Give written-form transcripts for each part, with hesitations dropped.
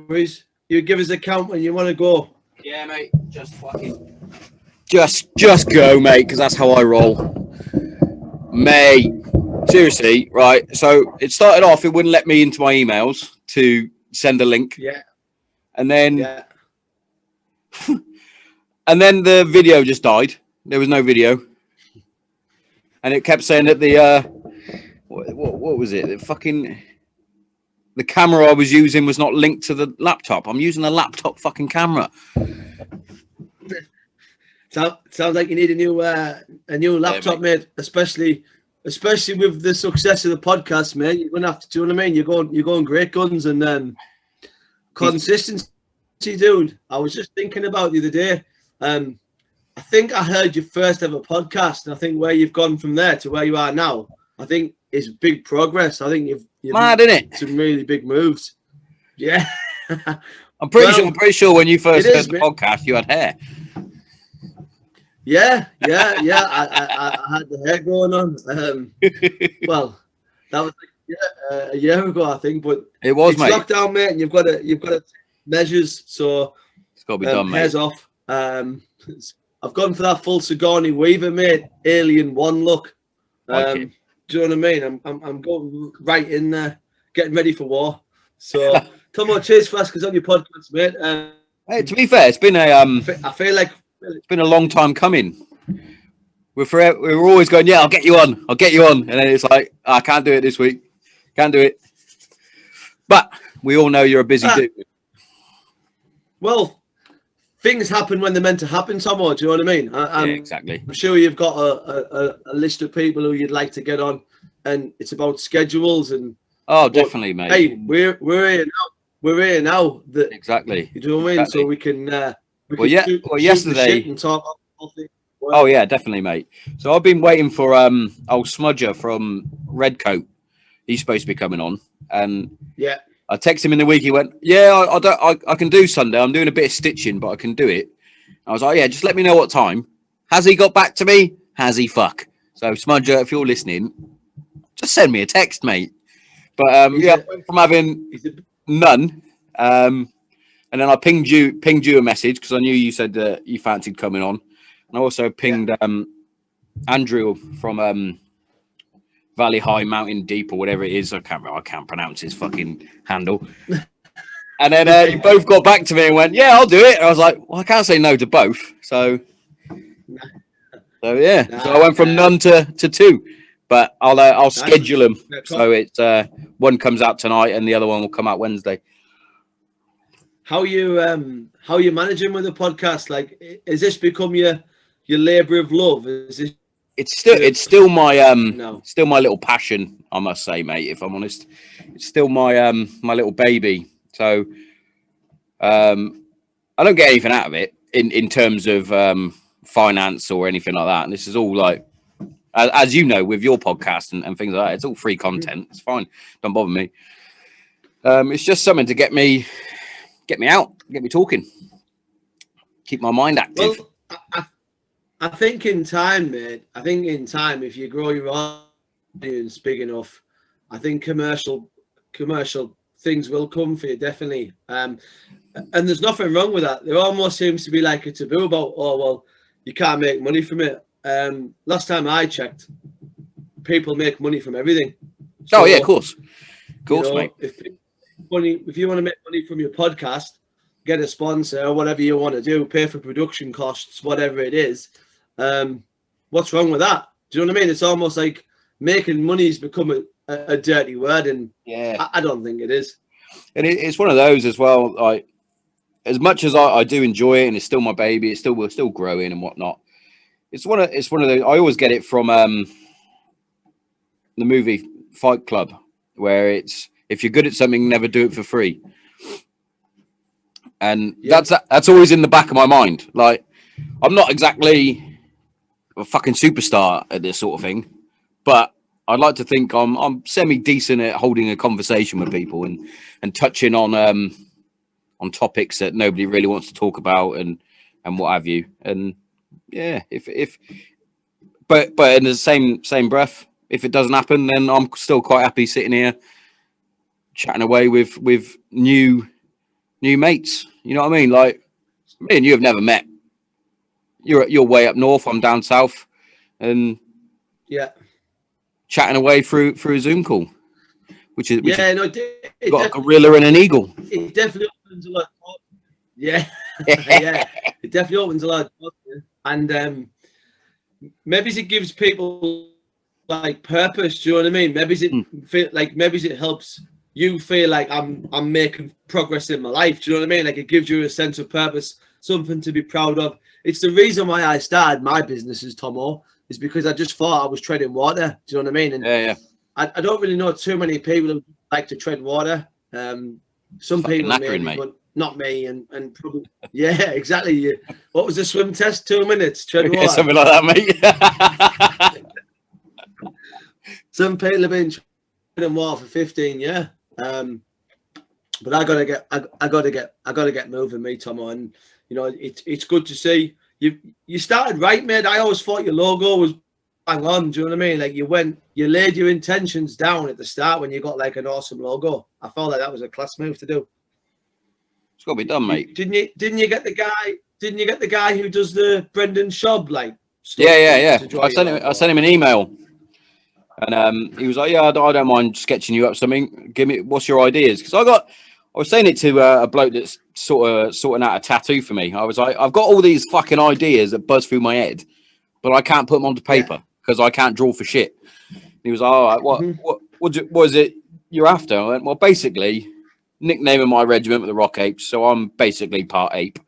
worries. You give us a count when you want to go. Yeah, mate. Just go, mate, because that's how I roll. Mate, seriously, right? So it started off, it wouldn't let me into my emails to send a link. Yeah. And then, Yeah. and then the video just died. There was no video. And it kept saying that the, what was it? The camera I was using was not linked to the laptop. I'm using a laptop fucking camera. Sounds like you need a new laptop, mate. Especially with the success of the podcast, mate. You're gonna have to. Do you know what I mean? You're going great guns and consistency, dude. I was just thinking about the other day. I think I heard your first ever podcast, and I think where you've gone from there to where you are now, I think is big progress. I think you've mad, isn't it? Some really big moves. Yeah. I'm pretty sure when you first heard the podcast, you had hair. Yeah. I had the hair going on. Well, that was a year ago, I think. But it was, mate. Lockdown, mate, and you've got to measures. So it's got to be done, mate. Hair's off. I've gone for that full Sigourney Weaver, mate. Alien One look. Do you know what I mean? I'm going right in there, getting ready for war. So, Tommo, cheers for asking us on your podcast, mate. Hey, to be fair, it's been I feel like it's been a long time coming. We're always going, yeah, I'll get you on, and then it's like, I can't do it this week, can't do it. But we all know you're a busy dude. Well, things happen when they're meant to happen, Tommo. Do you know what I mean? Yeah, exactly. I'm sure you've got a list of people who you'd like to get on, and it's about schedules and. Oh, definitely, mate. Hey, we're here now. We're here now. Exactly. You know what I mean? Exactly. So we can. Yesterday. And talk Oh yeah, definitely, mate. So I've been waiting for old Smudger from Redcoat. He's supposed to be coming on, and yeah, I texted him in the week. He went, "Yeah, I can do Sunday. I'm doing a bit of stitching, but I can do it." I was like, "Yeah, just let me know what time." Has he got back to me? Has he? Fuck. So Smudger, if you're listening, just send me a text, mate. But I went from having none, and then I pinged you a message because I knew you said that you fancied coming on, and I also pinged Andrew from Valley High Mountain Deep or whatever it is. I can't pronounce his fucking handle. And then you both got back to me and went, "Yeah, I'll do it." And I was like, "Well, I can't say no to both." So yeah. So I went from none to two. But I'll schedule them so it's one comes out tonight and the other one will come out Wednesday. How you managing with the podcast? Like, is this become your labor of love? Is this? It's still my still my little passion, I must say, mate. If I'm honest, it's still my my little baby. So I don't get anything out of it in terms of finance or anything like that. And this is all like. As you know, with your podcast and things like that, it's all free content. It's fine. Don't bother me. It's just something to get me out, get me talking, keep my mind active. Well, I think in time, mate. I think in time, if you grow your audience big enough, I think commercial things will come for you, definitely. And there's nothing wrong with that. There almost seems to be like a taboo about, oh well, you can't make money from it. Last time I checked, people make money from everything. So, of course, mate. If you want to make money from your podcast, get a sponsor or whatever you want to do, pay for production costs, whatever it is. What's wrong with that? Do you know what I mean? It's almost like making money has become a dirty word, and yeah, I don't think it is. And it's one of those as well. Like, as much as I do enjoy it, and it's still my baby, we're still growing and whatnot. It's one of those. I always get it from the movie Fight Club, where it's if you're good at something, never do it for free. And that's always in the back of my mind. Like, I'm not exactly a fucking superstar at this sort of thing, but I'd like to think I'm semi decent at holding a conversation with people and touching on topics that nobody really wants to talk about and what have you. And yeah, but in the same breath, if it doesn't happen, then I'm still quite happy sitting here chatting away with new new mates. You know what I mean? Like me and you have never met. You're way up north. I'm down south, and chatting away through a Zoom call, which is got a gorilla and an eagle. It definitely opens a lot. Yeah, yeah, it definitely opens a lot. And maybe it gives people like purpose. Do you know what I mean? Maybe it helps you feel like I'm making progress in my life. Do you know what I mean? Like it gives you a sense of purpose, something to be proud of. It's the reason why I started my businesses, Tommo, is because I just thought I was treading water. Do you know what I mean? And I don't really know too many people who like to tread water. Some people maybe, but not me. And probably, exactly. What was the swim test? 2 minutes, tread water. Something like that, mate. Some people have been treading water for 15 years. But I gotta get moving, me, Tommo. And you know, it's good to see you started right, mate. I always thought your logo was bang on. Do you know what I mean? Like you laid your intentions down at the start when you got like an awesome logo. I felt like that was a class move to do. It's got to be done, mate. Didn't you get the guy who does the Brendan Schaub like stuff? Yeah. I sent him an email, and he was like, "Yeah, I don't mind sketching you up something. Give me what's your ideas?" Because I was saying it to a bloke that's sorting out a tattoo for me. I was like, I've got all these fucking ideas that buzz through my head, but I can't put them onto paper because I can't draw for shit. He was like, all right, what is it you're after? I went, well, basically, nicknaming my regiment with the Rock Apes, so I'm basically part ape.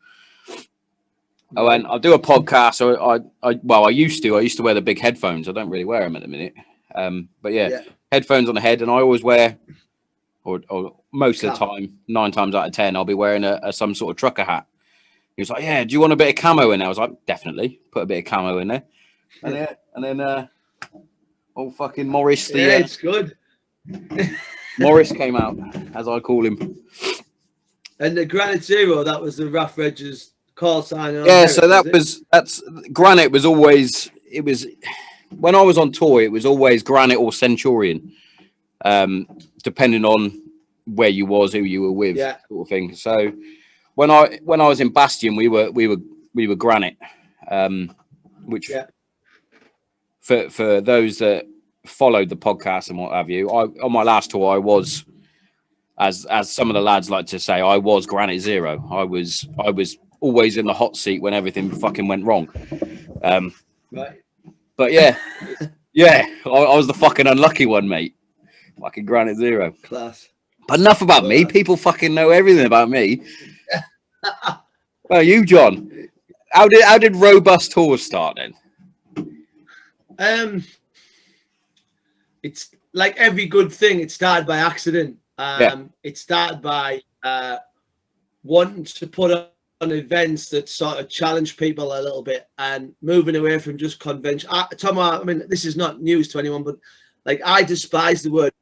I went, I'll do a podcast. So I used to wear the big headphones. I don't really wear them at the minute. But headphones on the head, and I always wear, or most of the time, 9 times out of 10, I'll be wearing some sort of trucker hat. He was like, yeah, do you want a bit of camo in there? I was like, definitely, put a bit of camo in there. And then old fucking Morris. It's good. Morris came out, as I call him. And the Granite Zero, that was the Rough Reg's call sign. Yeah, so that's Granite was always, it was, when I was on tour, it was always Granite or Centurion, depending on where you was, who you were with, sort of thing. So when I was in Bastion, we were Granite, which for those that followed the podcast and what have you, on my last tour, I was, as some of the lads like to say, I was Granite Zero. I was always in the hot seat when everything fucking went wrong. Right. But I was the fucking unlucky one, mate. Fucking Granite Zero. Class. But enough about me. People fucking know everything about me. Well, you, John. How did Robust Tours start then? It's like every good thing. It started by accident. It started by wanting to put on events that sort of challenge people a little bit and moving away from just convention. Tommo, I mean, this is not news to anyone, but like I despise the word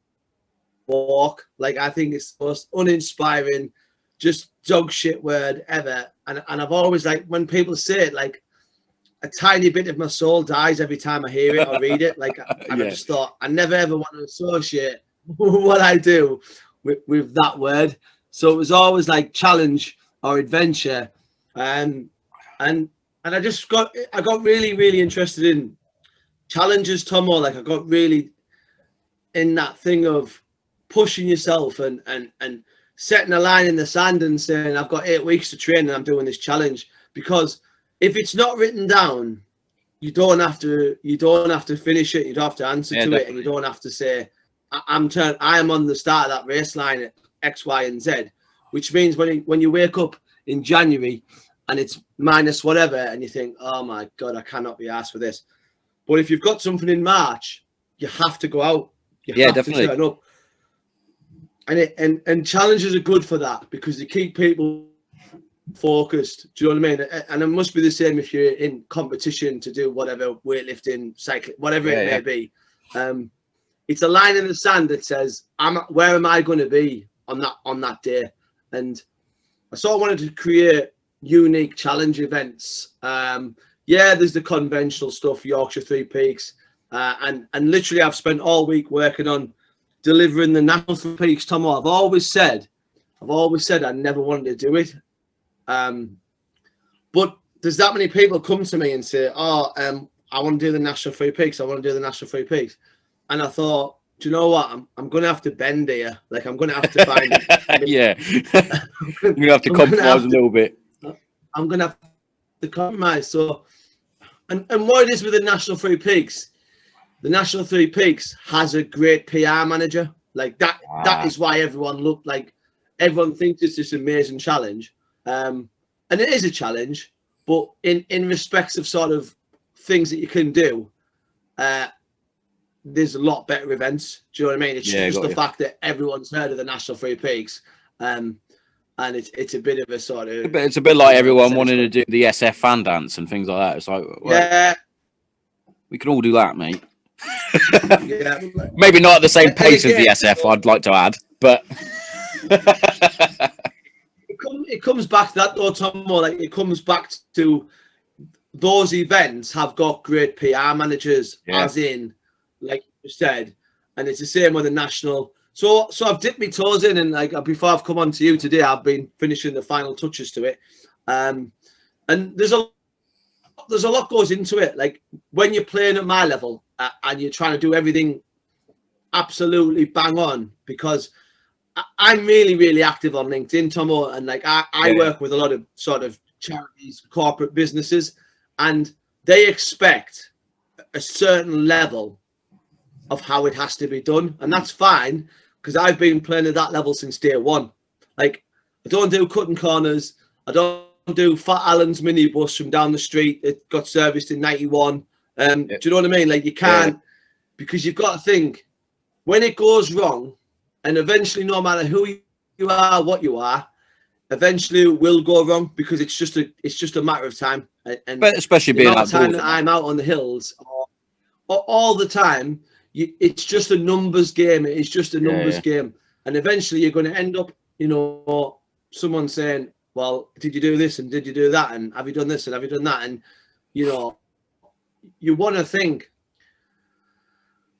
walk. Like I think it's the most uninspiring, just dog shit word ever. And I've always, like, when people say it, like a tiny bit of my soul dies every time I hear it or read it. Like, and I just thought I never ever want to associate what I do with that word. So it was always like challenge or adventure, and I got really interested in challenges, Tommo. Like I got really in that thing of pushing yourself and setting a line in the sand and saying, I've got 8 weeks to train and I'm doing this challenge. Because if it's not written down, you don't have to finish it. You don't have to answer to definitely. it, and you don't have to say, I am on the start of that race line at X, Y, and Z. Which means when you wake up in January and it's minus whatever, and you think, oh my God, I cannot be asked for this. But if you've got something in March, you have to go out. You have definitely. to turn up. And challenges are good for that because they keep people focused. Do you know what I mean? And it must be the same if you're in competition to do whatever, weightlifting, cycling, whatever it may be. It's a line in the sand that says, where am I going to be on that day? And I sort of wanted to create unique challenge events. There's the conventional stuff, Yorkshire Three Peaks, and literally I've spent all week working on delivering the National Three Peaks. Tommo, I've always said I've always said I never wanted to do it. But there's that many people come to me and say, "Oh, I want to do the National Three Peaks. I want to do the National Three Peaks." And I thought, do you know what? I'm going to have to bend here. Like, I'm going to have to find it. Yeah. You're going to have to compromise a little bit. I'm going to have to compromise. So, and what it is with the National Three Peaks, the National Three Peaks has a great PR manager. Like, that is why everyone thinks it's this amazing challenge. And it is a challenge, but in respects of sort of things that you can do, there's a lot better events. Do you know what I mean? It's just the fact that everyone's heard of the National Three Peaks, and it's a bit of a sort of. It's a bit like everyone wanting to do the SF fan dance and things like that. It's like, well, we can all do that, mate. Yeah, maybe not at the same pace as the SF. I'd like to add, but it comes back to that though, Tommo. Like, it comes back to those events have got great PR managers, as in, like you said, and it's the same with the national. So I've dipped my toes in, and like before I've come on to you today, I've been finishing the final touches to it, and there's a lot goes into it. Like, when you're playing at my level and you're trying to do everything absolutely bang on, because I'm really, really active on LinkedIn, Tommo, and like I work with a lot of sort of charities, corporate businesses, and they expect a certain level of how it has to be done, and that's fine, because I've been playing at that level since day one. Like, I don't do cutting corners. I don't do Fat Alan's minibus from down the street. It got serviced in 91. Do you know what I mean? Like, you can't, because you've got to think, when it goes wrong, and eventually, no matter who you are, what you are, eventually it will go wrong, because it's just a matter of time. And but especially being outdoors, time that I'm out on the hills or all the time, it's just a numbers game. It's just a numbers game, and eventually you're going to end up, someone saying, "Well, did you do this and did you do that, and have you done this and have you done that?" And you want to think,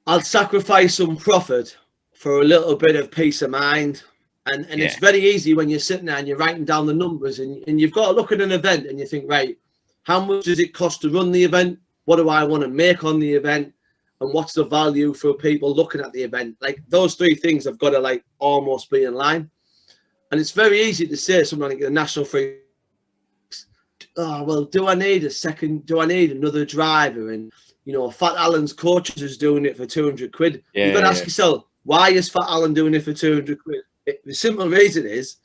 I'll sacrifice some profit for a little bit of peace of mind. And it's very easy when you're sitting there and you're writing down the numbers, and you've got to look at an event and you think, right, how much does it cost to run the event? What do I want to make on the event? And what's the value for people looking at the event? Like, those three things have got to like almost be in line. And it's very easy to say something like the National Free. Oh, well, do I need another driver? And, Fat Alan's coaches is doing it for 200 quid. You've got to ask yourself, why is Fat Alan doing it for 200 quid? The simple reason is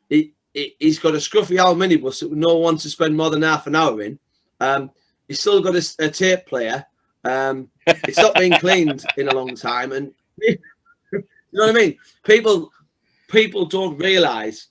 he's got a scruffy old minibus that no one wants to spend more than half an hour in. He's still got a tape player. It's not been cleaned in a long time, and you know what I mean. People don't realise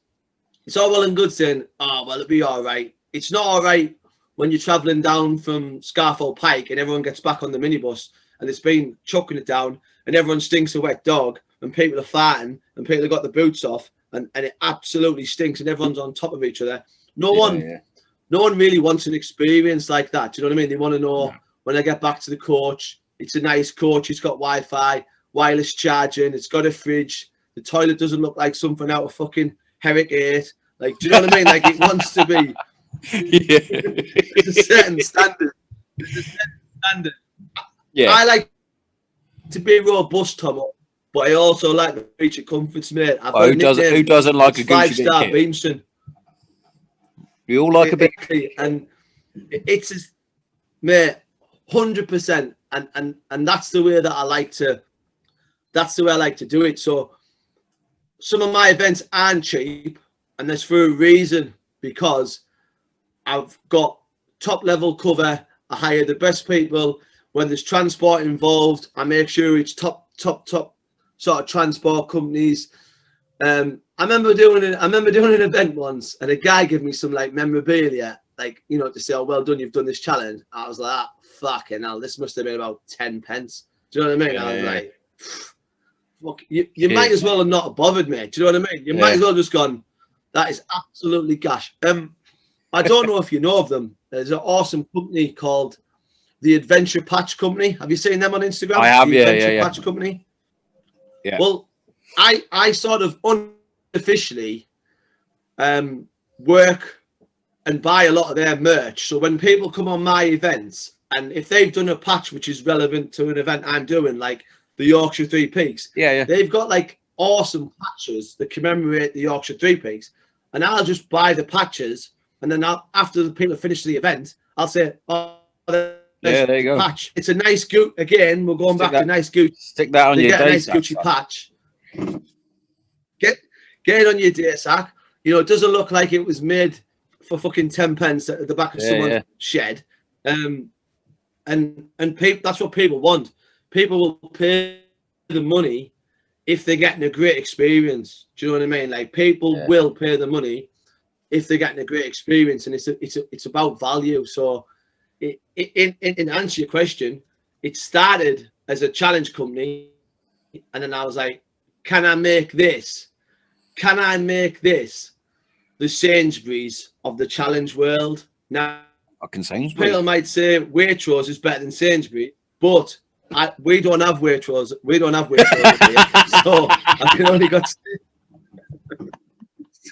it's all well and good saying, "Oh, well, it'll be all right." It's not all right when you're travelling down from Scarfell Pike and everyone gets back on the minibus and it's been chucking it down and everyone stinks a wet dog and people are farting and people have got the boots off and it absolutely stinks and everyone's on top of each other. No one really wants an experience like that. Do you know what I mean? They want to know when I get back to the coach, it's a nice coach, it's got Wi-Fi, wireless charging, it's got a fridge, the toilet doesn't look like something out of fucking Herrick 8. Like, do you know what I mean? Like, it wants to be it's a certain standard. I like to be robust, Tommo, but I also like the feature comforts, mate. Who doesn't like a Gucci 5-star Beamson? We all like a bit, and it's mate, 100%, and that's the way that I like to. That's the way I like to do it. So some of my events aren't cheap, and that's for a reason, because I've got top level cover. I hire the best people. When there's transport involved, I make sure it's top sort of transport companies. I remember doing an event once, and a guy gave me some like memorabilia, like, to say, "Oh, well done, you've done this challenge." I was like, "Fucking hell, this must have been about 10 pence." Do you know what I mean? I was like, "Fuck, you might as well have not bothered me." Do you know what I mean? You might as well have just gone, "That is absolutely gash." I don't know if you know of them. There's an awesome company called the Adventure Patch Company. Have you seen them on Instagram? I have, the Adventure Patch Company. Yeah. Well, I sort of unofficially work and buy a lot of their merch. So when people come on my events, and if they've done a patch which is relevant to an event I'm doing, like the Yorkshire Three Peaks, they've got like awesome patches that commemorate the Yorkshire Three Peaks, and I'll just buy the patches, and then after the people finish the event, I'll say, "Oh, there you go. Patch. It's a nice Gucci." Again, we're going back to nice Gucci. Stick that on your day. Nice Gucci patch. Get it on your day sack. You know, it doesn't look like it was made for fucking 10 pence at the back of someone's shed. And people, that's what people want. People will pay the money if they're getting a great experience. Do you know what I mean? Like, people will pay the money if they're getting a great experience, and it's about value. So, in answer to your question, it started as a challenge company, and then I was like, can I make this? Can I make this the Sainsbury's of the challenge world? Now, people might say Waitrose is better than Sainsbury's, but we don't have Waitrose. We don't have Waitrose here, so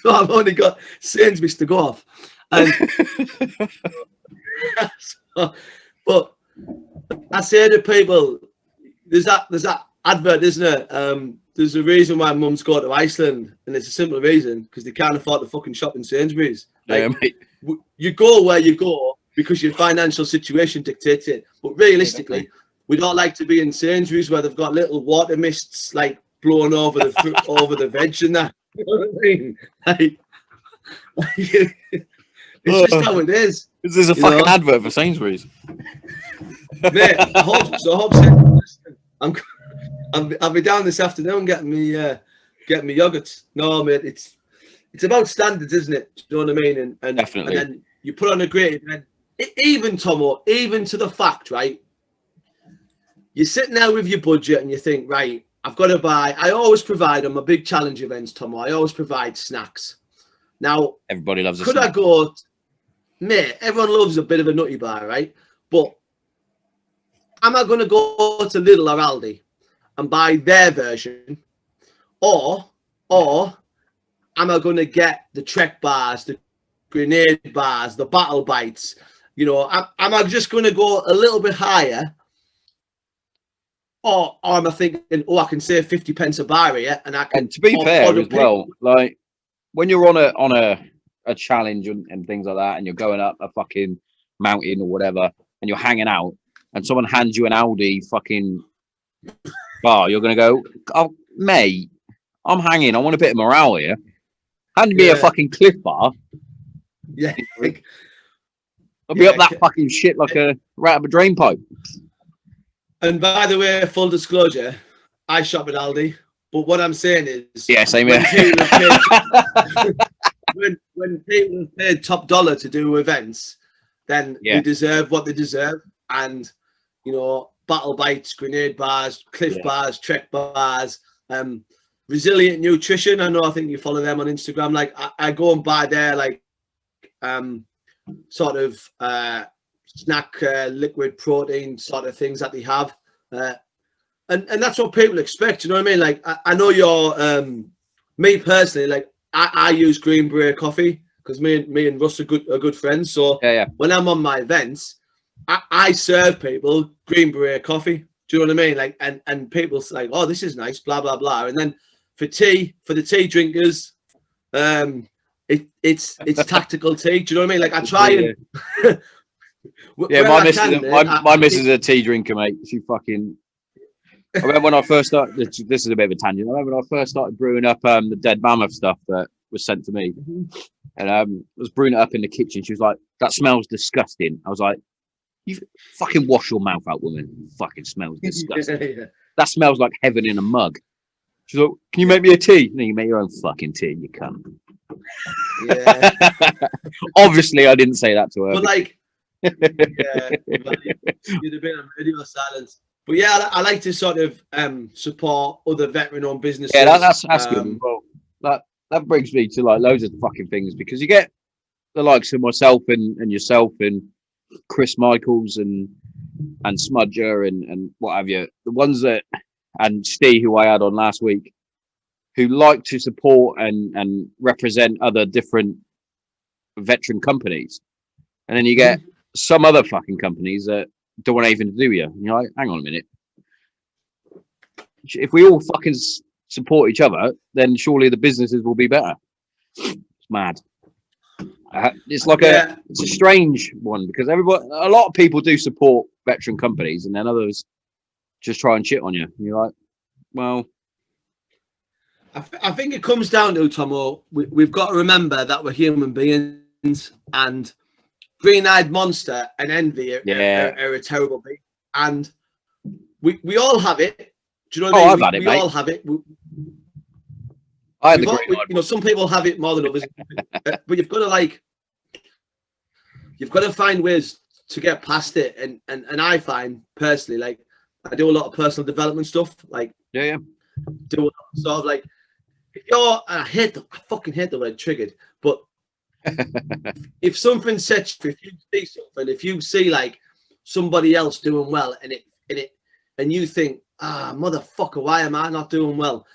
I've only got Sainsbury's to go off. And but I say to people, there's that advert, isn't it? There's a reason why mums go to Iceland, and it's a simple reason, because they can't afford to fucking shop in Sainsbury's. Like, you go where you go because your financial situation dictates it. But realistically, we don't like to be in Sainsbury's where they've got little water mists like blowing over the fruit, over the veg and that. You know what I mean? It's just how it is. Is this a fucking advert for Sainsbury's? Mate, I hope Sainsbury's. I'll be down this afternoon getting me yogurts. No, mate, it's about standards, isn't it? Do you know what I mean? And definitely. And then you put on a great event. Even Tommo, even to the fact, right? You're sitting there with your budget and you think, right, I've got to buy. I always provide on my big challenge events, Tommo. I always provide snacks. Now, everybody loves a snack. Could I go, mate? Everyone loves a bit of a nutty bar, right? But am I going to go to Lidl or Aldi and buy their version, or am I going to get the Trek bars, the grenade bars, the battle bites? You know, am I just going to go a little bit higher, or am I thinking, oh, I can save 50 pence a bar here, and I can? And to be fair as well, like when you're on a challenge and things like that, and you're going up a fucking mountain or whatever, and you're hanging out, and someone hands you an Aldi fucking bar, you're gonna go, oh mate, I'm hanging. I want a bit of morale here. Hand me a fucking Cliff bar. Yeah, I'll be up that fucking shit like a rat up a drain pipe. And by the way, full disclosure, I shop at Aldi. But what I'm saying is, same here. When people have paid top dollar to do events, then they deserve what they deserve. And you know, battle bites, grenade bars, Cliff bars, Trek bars, Resilient Nutrition. I think you follow them on Instagram. Like I go and buy their like sort of snack liquid protein sort of things that they have, and that's what people expect. You know what I mean? Like I know you're me personally. Like I use Green Beret coffee because me and Russ are good friends. So when I'm on my events, I serve people Green Beret coffee. Do you know what I mean? Like, and people's like, oh, this is nice, blah blah blah. And then for the tea drinkers, it's tactical tea. Do you know what I mean? Like I try and my missus is a tea drinker, mate. She fucking. I remember when I first started. This is a bit of a tangent. I remember when I first started brewing up the dead mammoth stuff that was sent to me, and I was brewing it up in the kitchen. She was like, "That smells disgusting." I was like, "You fucking wash your mouth out, woman. It fucking smells disgusting. That smells like heaven in a mug." She's like, "Can you make me a tea?" No, you make your own fucking tea, you cunt. Yeah. Obviously, I didn't say that to her. But like, you'd have been on radio silence. But yeah, I like to sort of support other veteran-owned businesses. Yeah, that's good. Well, that brings me to like loads of fucking things, because you get the likes of myself and yourself and Chris Michaels and Smudger and what have you. The ones that, and Steve, who I had on last week, who like to support and represent other different veteran companies, and then you get some other fucking companies that don't want anything to do with you. And you're like, hang on a minute. If we all fucking support each other, then surely the businesses will be better. It's mad. It's like it's a strange one because a lot of people do support veteran companies, and then others just try and shit on you. And you're like, well, I think it comes down to, Tommo, we've got to remember that we're human beings, and Green-Eyed Monster and Envy are a terrible thing, and we all have it. Do you know what I mean? I've had it, we mate. all have it. I had the green-eyed you know, some people have it more than others, but you've got to find ways to get past it. And I find personally, like, I do a lot of personal development stuff, like yeah. Do sort of like, if you're, I fucking hate the word triggered, but if something sets you, if you see something, if you see like somebody else doing well, and you think, motherfucker, why am I not doing well?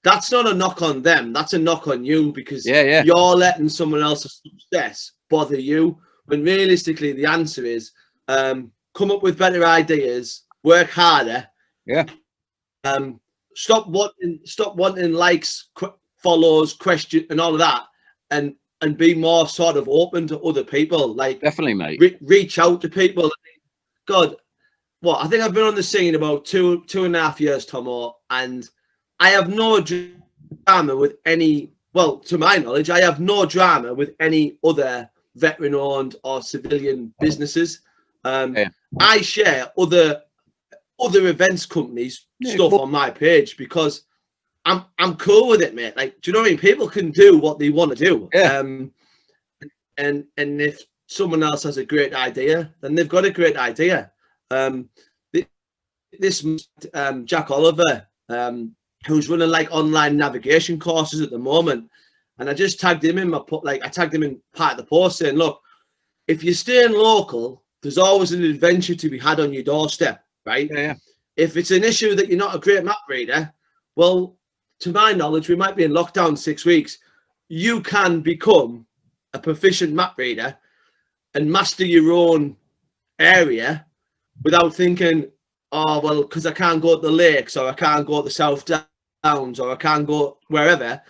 That's not a knock on them. That's a knock on you, because you're letting someone else's success bother you. When realistically, the answer is come up with better ideas, work harder. Yeah. Stop wanting likes, follows, question, and all of that, and be more sort of open to other people. Like, definitely, mate. Reach out to people. God, I think I've been on the scene about 2.5 years, Tommo, and I have no drama with any. Well, to my knowledge, I have no drama with any other veteran-owned or civilian businesses. I share other events companies stuff on my page because I'm cool with it, mate. Like, do you know what I mean? People can do what they want to do. Yeah. And if someone else has a great idea, then they've got a great idea. This Jack Oliver, who's running like online navigation courses at the moment, and I just tagged him in I tagged him in part of the post saying, look, if you're staying local, there's always an adventure to be had on your doorstep, right? Yeah. If it's an issue that you're not a great map reader, well, to my knowledge, we might be in lockdown 6 weeks. You can become a proficient map reader and master your own area without thinking, oh, well, because I can't go to the lakes, or I can't go to the South Downs, or I can't go wherever,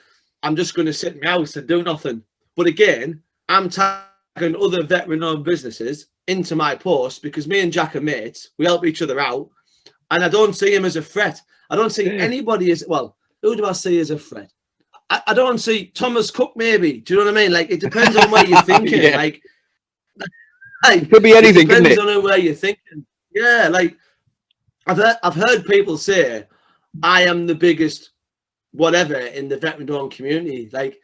I'm just going to sit in my house and do nothing. But again, I'm tagging other veteran-owned businesses into my post because me and Jack are mates. We help each other out. And I don't see him as a threat. I don't see anybody as, well, who do I see as a threat? I don't see Thomas Cook, maybe. Do you know what I mean? Like, it depends on where you're thinking. Like, it could be anything, it depends on where you're thinking. Yeah, like, I've heard people say, I am the biggest whatever in the veteran-owned community. Like,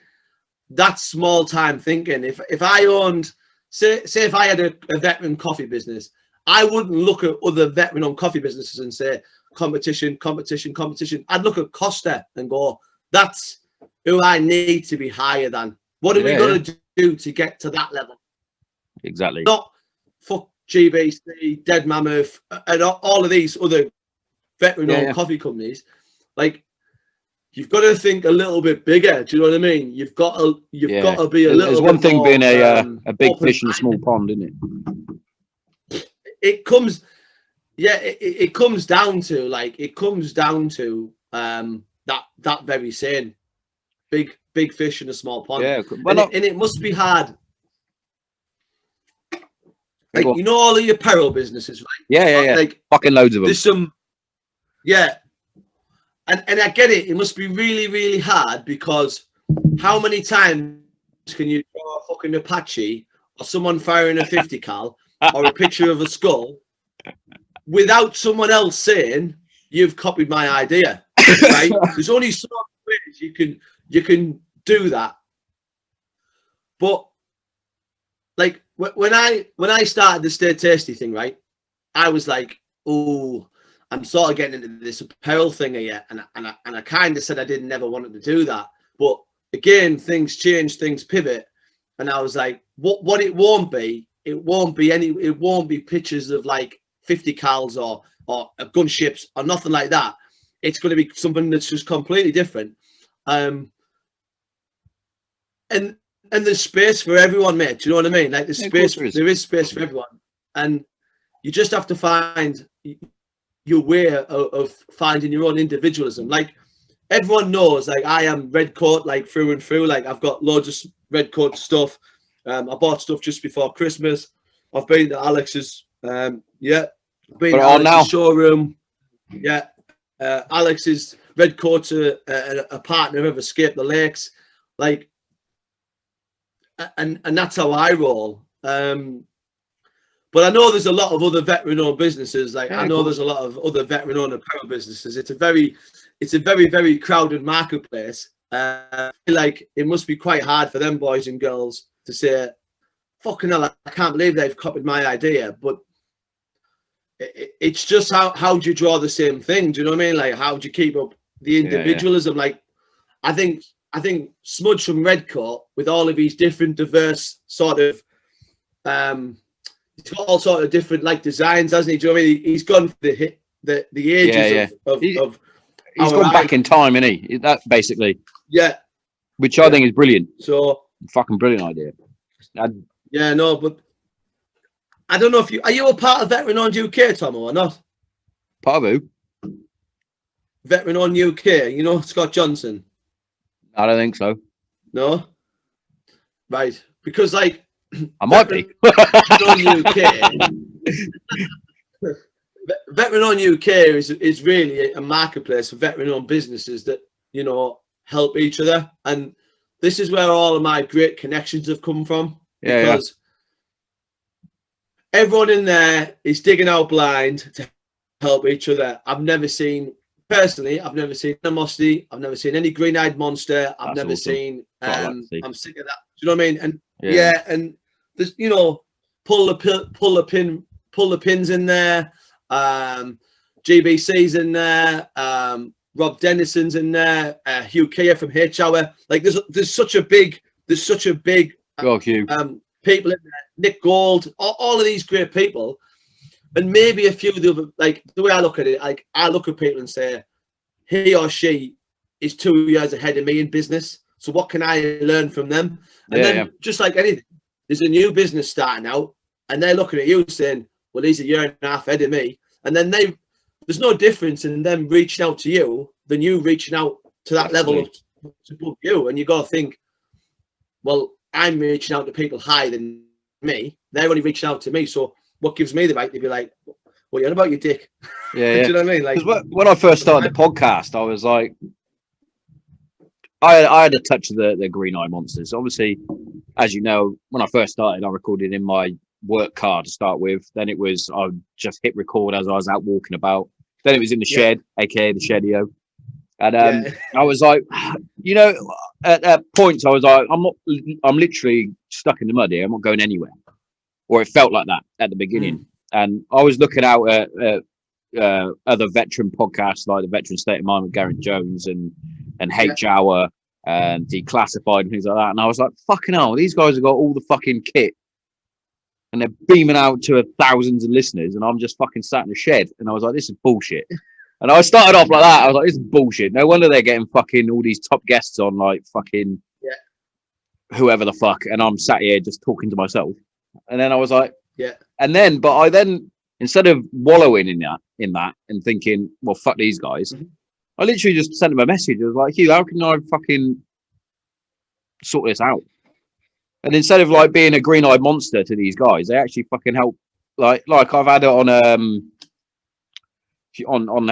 that's small-time thinking. If I owned, say if I had a veteran coffee business, I wouldn't look at other veteran-owned coffee businesses and say, competition. I'd look at Costa and go, that's who I need to be higher than. What are we going to do to get to that level? Exactly. Not fuck GBC, Dead Mammoth, and all of these other veteran-owned coffee companies. Like, you've got to think a little bit bigger. Do you know what I mean? You've got to be a little. There's one thing more, being a big fish in a small pond, isn't it? It comes, it comes down to that very saying, big fish in a small pond. Yeah, and it must be hard. Like, you know, all of your apparel businesses, right? Yeah. Like, fucking loads of them. There's some, and I get it. It must be really, really hard because how many times can you draw a fucking Apache or someone firing a 50 cal or a picture of a skull without someone else saying you've copied my idea? Right? There's only so many ways you can do that. But like when I started the Stay Tasty thing, right, I was like, oh, I'm sort of getting into this apparel thing here, and I kind of said I didn't never wanted to do that. But again, things change, things pivot, and I was like, what it won't be pictures of like 50 cals or gunships or nothing like that. It's going to be something that's just completely different. And there's space for everyone, mate. Do you know what I mean? Like There is space for everyone, and you just have to find your way of finding your own individualism. Like everyone knows, like I am red coat, like through and through. Like I've got loads of red coat stuff. I bought stuff just before Christmas. I've been to Alex's, been to Alex's showroom. Yeah, Alex is red coat, a partner of Escape the Lakes, like, and that's how I roll. But I know there's a lot of other veteran-owned businesses. Like I know there's a lot of other veteran-owned apparel businesses. It's a very, very crowded marketplace. Like it must be quite hard for them boys and girls to say, "Fucking hell, I can't believe they've copied my idea." But it's just how do you draw the same thing? Do you know what I mean? Like how do you keep up the individualism? Like I think Smudge from Redcoat, with all of these different diverse sort of he's got all sort of different like designs, hasn't he? Do you know what I mean? He's gone for the ages of he's gone back in time, isn't he? That basically. Yeah. Which I think is brilliant. So fucking brilliant idea. Yeah, no, but I don't know if are you a part of Veteran Owned UK, Tommo, or not? Part of who? Veteran Owned UK, you know, Scott Johnson. I don't think so. No? Right. Because like I might be. Veteran Owned UK is really a marketplace for veteran owned businesses that, you know, help each other. And this is where all of my great connections have come from. Because everyone in there is digging out blind to help each other. I've never seen animosity. I've never seen any green-eyed monster. I've never seen. I'm sick of that. Do you know what I mean? And and there's, you know, pull the pins in there. GBC's in there. Rob Dennison's in there. Hugh Keir from H-Hour. Like there's such a big Go Hugh. People in there. Nick Gold. All of these great people. And maybe a few of the other, like the way I look at it, like I look at people and say, he or she is 2 years ahead of me in business. So what can I learn from them? And just like anything, there's a new business starting out and they're looking at you saying, well, he's a year and a half ahead of me. And then there's no difference in them reaching out to you than you reaching out to that level of above you. And you got to think, well, I'm reaching out to people higher than me. They're only reaching out to me. So what gives me the right to be like, well, you're on about your dick. Yeah, Do you know what I mean? Like when I first started the podcast, I was like, I had a touch of the green eye monsters. Obviously, as you know, when I first started, I recorded in my work car to start with. Then it was I would just hit record as I was out walking about. Then it was in the shed, aka the Shedio. And I was like, you know, at points I was like, I'm literally stuck in the mud here. I'm not going anywhere. Or it felt like that at the beginning. And I was looking out at other veteran podcasts like the Veteran State of Mind with Gareth Jones and H-Hour and Declassified and things like that. And I was like, fucking hell, these guys have got all the fucking kit and they're beaming out to thousands of listeners and I'm just fucking sat in the shed. And I was like, this is bullshit. And I started off like that. I was like, this is bullshit. No wonder they're getting fucking all these top guests on like fucking whoever the fuck. And I'm sat here just talking to myself. And then I was like, but I then, instead of wallowing in that and thinking, well, fuck these guys, I literally just sent them a message. I was like, Hugh, how can I fucking sort this out? And instead of like being a green-eyed monster to these guys, they actually fucking help. Like I've had it on the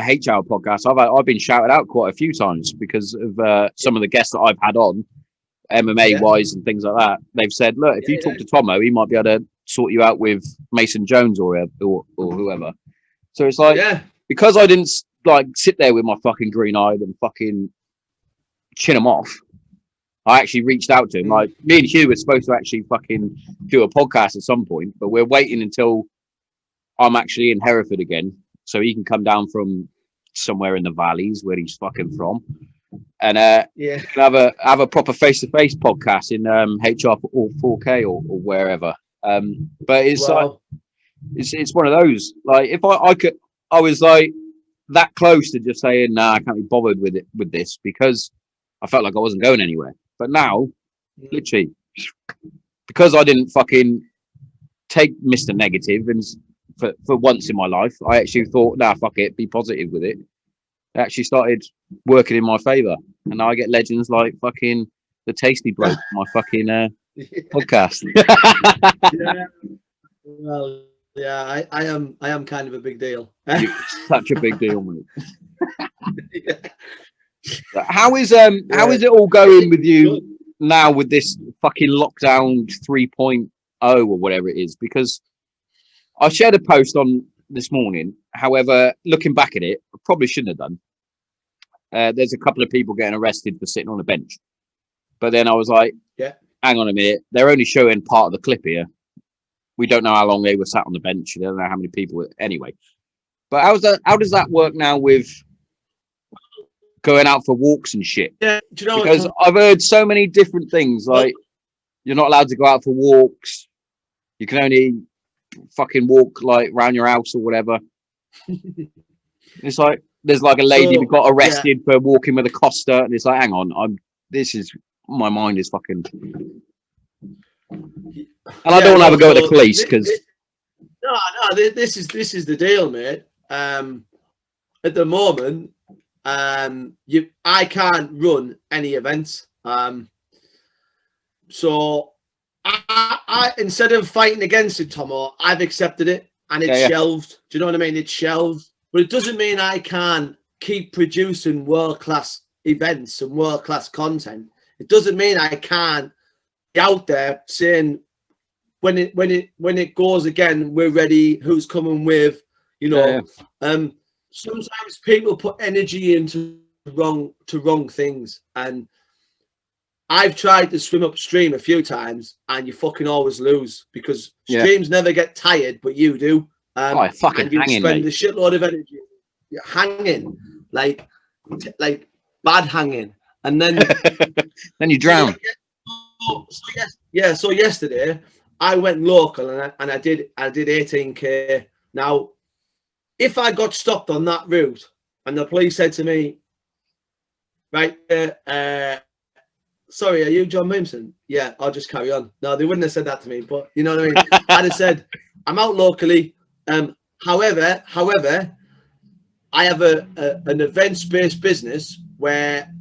H-Hour podcast. I've been shouted out quite a few times because of some of the guests that I've had on, MMA wise and things like that. They've said, look, if you talk to Tommo, he might be able to sort you out with Mason Jones or whoever. So it's like, because I didn't like sit there with my fucking green eyed and fucking chin him off, I actually reached out to him. Like me and Hugh were supposed to actually fucking do a podcast at some point, but we're waiting until I'm actually in Hereford again, so he can come down from somewhere in the valleys where he's fucking from, and have a proper face-to-face podcast in HR or 4K or wherever. But it's like it's one of those. Like if I was like that close to just saying, nah, I can't be bothered with this because I felt like I wasn't going anywhere. But now, literally, because I didn't fucking take Mr. Negative, and for once in my life, I actually thought, nah, fuck it, be positive with it. It actually started working in my favour, and now I get legends like fucking the Tasty Bloke, my fucking podcast. Yeah. Well, yeah, I am kind of a big deal. You're such a big deal, mate. Yeah. How is it all going with you now with this fucking lockdown 3.0 or whatever it is? Because I shared a post on this morning. However, looking back at it, I probably shouldn't have done. There's a couple of people getting arrested for sitting on a bench. But then I was like, yeah, hang on a minute. They're only showing part of the clip here. We don't know how long they were sat on the bench. We don't know how many people were. Anyway. But how does that work now with going out for walks and shit? Yeah, do you know because I've heard so many different things. Like, you're not allowed to go out for walks. You can only fucking walk like around your house or whatever. It's like there's like a lady who got arrested for walking with a Costa, and it's like, hang on, my mind is fucking. And I don't want to have a go at the police because. No, this is the deal, mate. At the moment, I can't run any events. So I instead of fighting against it, Tommo, I've accepted it and it's shelved. Do you know what I mean? It's shelved, but it doesn't mean I can't keep producing world-class events and world-class content. It doesn't mean I can't be out there saying when it goes again, we're ready. Who's coming with? You know, sometimes people put energy into wrong things, and I've tried to swim upstream a few times, and you fucking always lose because streams never get tired, but you do. Fucking and you hanging, spend mate. a shitload of energy. You're hanging, like bad hanging, and then then you drown. So yesterday I went local and I did 18k. Now, if I got stopped on that route and the police said to me, right, sorry, are you John Beamson? Yeah, I'll just carry on. No, they wouldn't have said that to me, but you know what I mean? I'd have said, I'm out locally. However, I have an events-based business where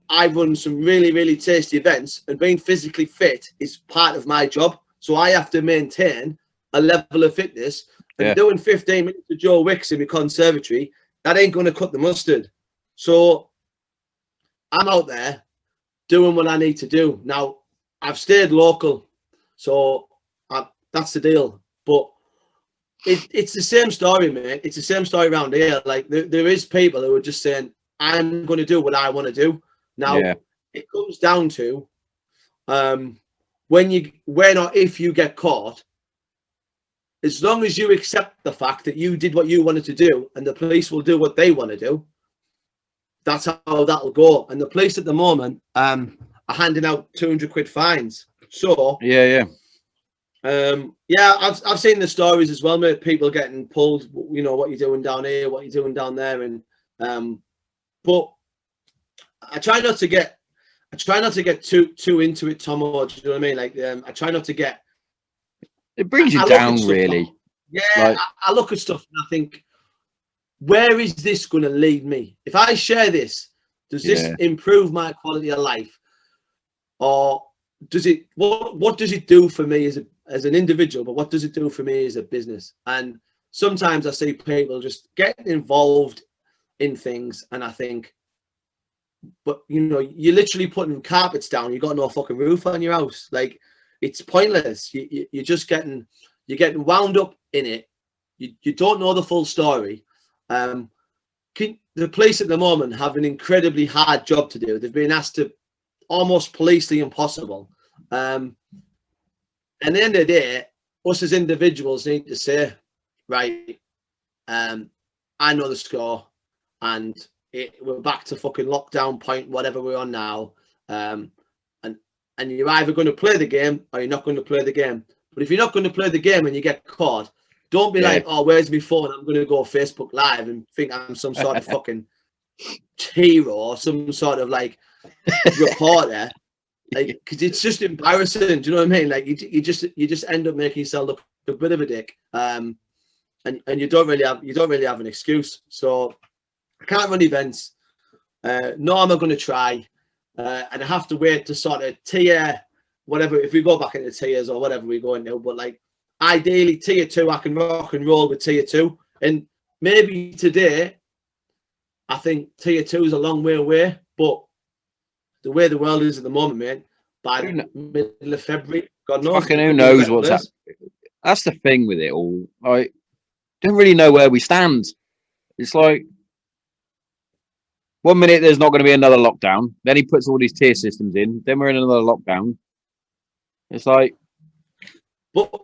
I run some really, really tasty events, and being physically fit is part of my job. So I have to maintain a level of fitness, and doing 15 minutes of Joe Wicks in my conservatory, that ain't going to cut the mustard. So I'm out there doing what I need to do. Now, I've stayed local, so that's the deal. But it's the same story, mate. It's the same story around here. Like, there is people who are just saying, I'm going to do what I want to do. Now, it comes down to when or if you get caught, as long as you accept the fact that you did what you wanted to do and the police will do what they want to do, that's how that'll go. And the police at the moment are handing out 200 quid fines. So I've seen the stories as well, mate. People getting pulled, you know, what you're doing down here, what you're doing down there, and but I try not to get too into it, Tommo. Do you know what I mean? Like, I try not to get. It brings you down, really. I look at stuff and I think, where is this going to lead me? If I share this, does this improve my quality of life, or does it? What does it do for me as an individual? But what does it do for me as a business? And sometimes I see people just getting involved in things, and I think, but you know, you're literally putting carpets down. You got no fucking roof on your house. Like, it's pointless. You're just getting wound up in it. You don't know the full story. The police at the moment have an incredibly hard job to do. They've been asked to almost police the impossible. And at the end of the day, us as individuals need to say, right, I know the score, and we're back to fucking lockdown point, whatever we're on now. And you're either going to play the game or you're not going to play the game. But if you're not going to play the game and you get caught, don't be like, oh, where's my phone? I'm going to go Facebook Live and think I'm some sort of fucking hero or some sort of like reporter, like, because it's just embarrassing. Do you know what I mean? Like, you just end up making yourself look a bit of a dick, and you don't really have an excuse. So I can't run events. Nor am I going to try, and I have to wait to sort of tier whatever. If we go back into tiers or whatever we go into, but like ideally tier 2, I can rock and roll with tier 2, and maybe today I think tier 2 is a long way away, but the way the world is at the moment, man, by the middle of February, God knows. Fucking who knows what's happening. That's the thing with it all. I don't really know where we stand. It's like 1 minute there's not going to be another lockdown. Then he puts all these tier systems in. Then we're in another lockdown. It's like, but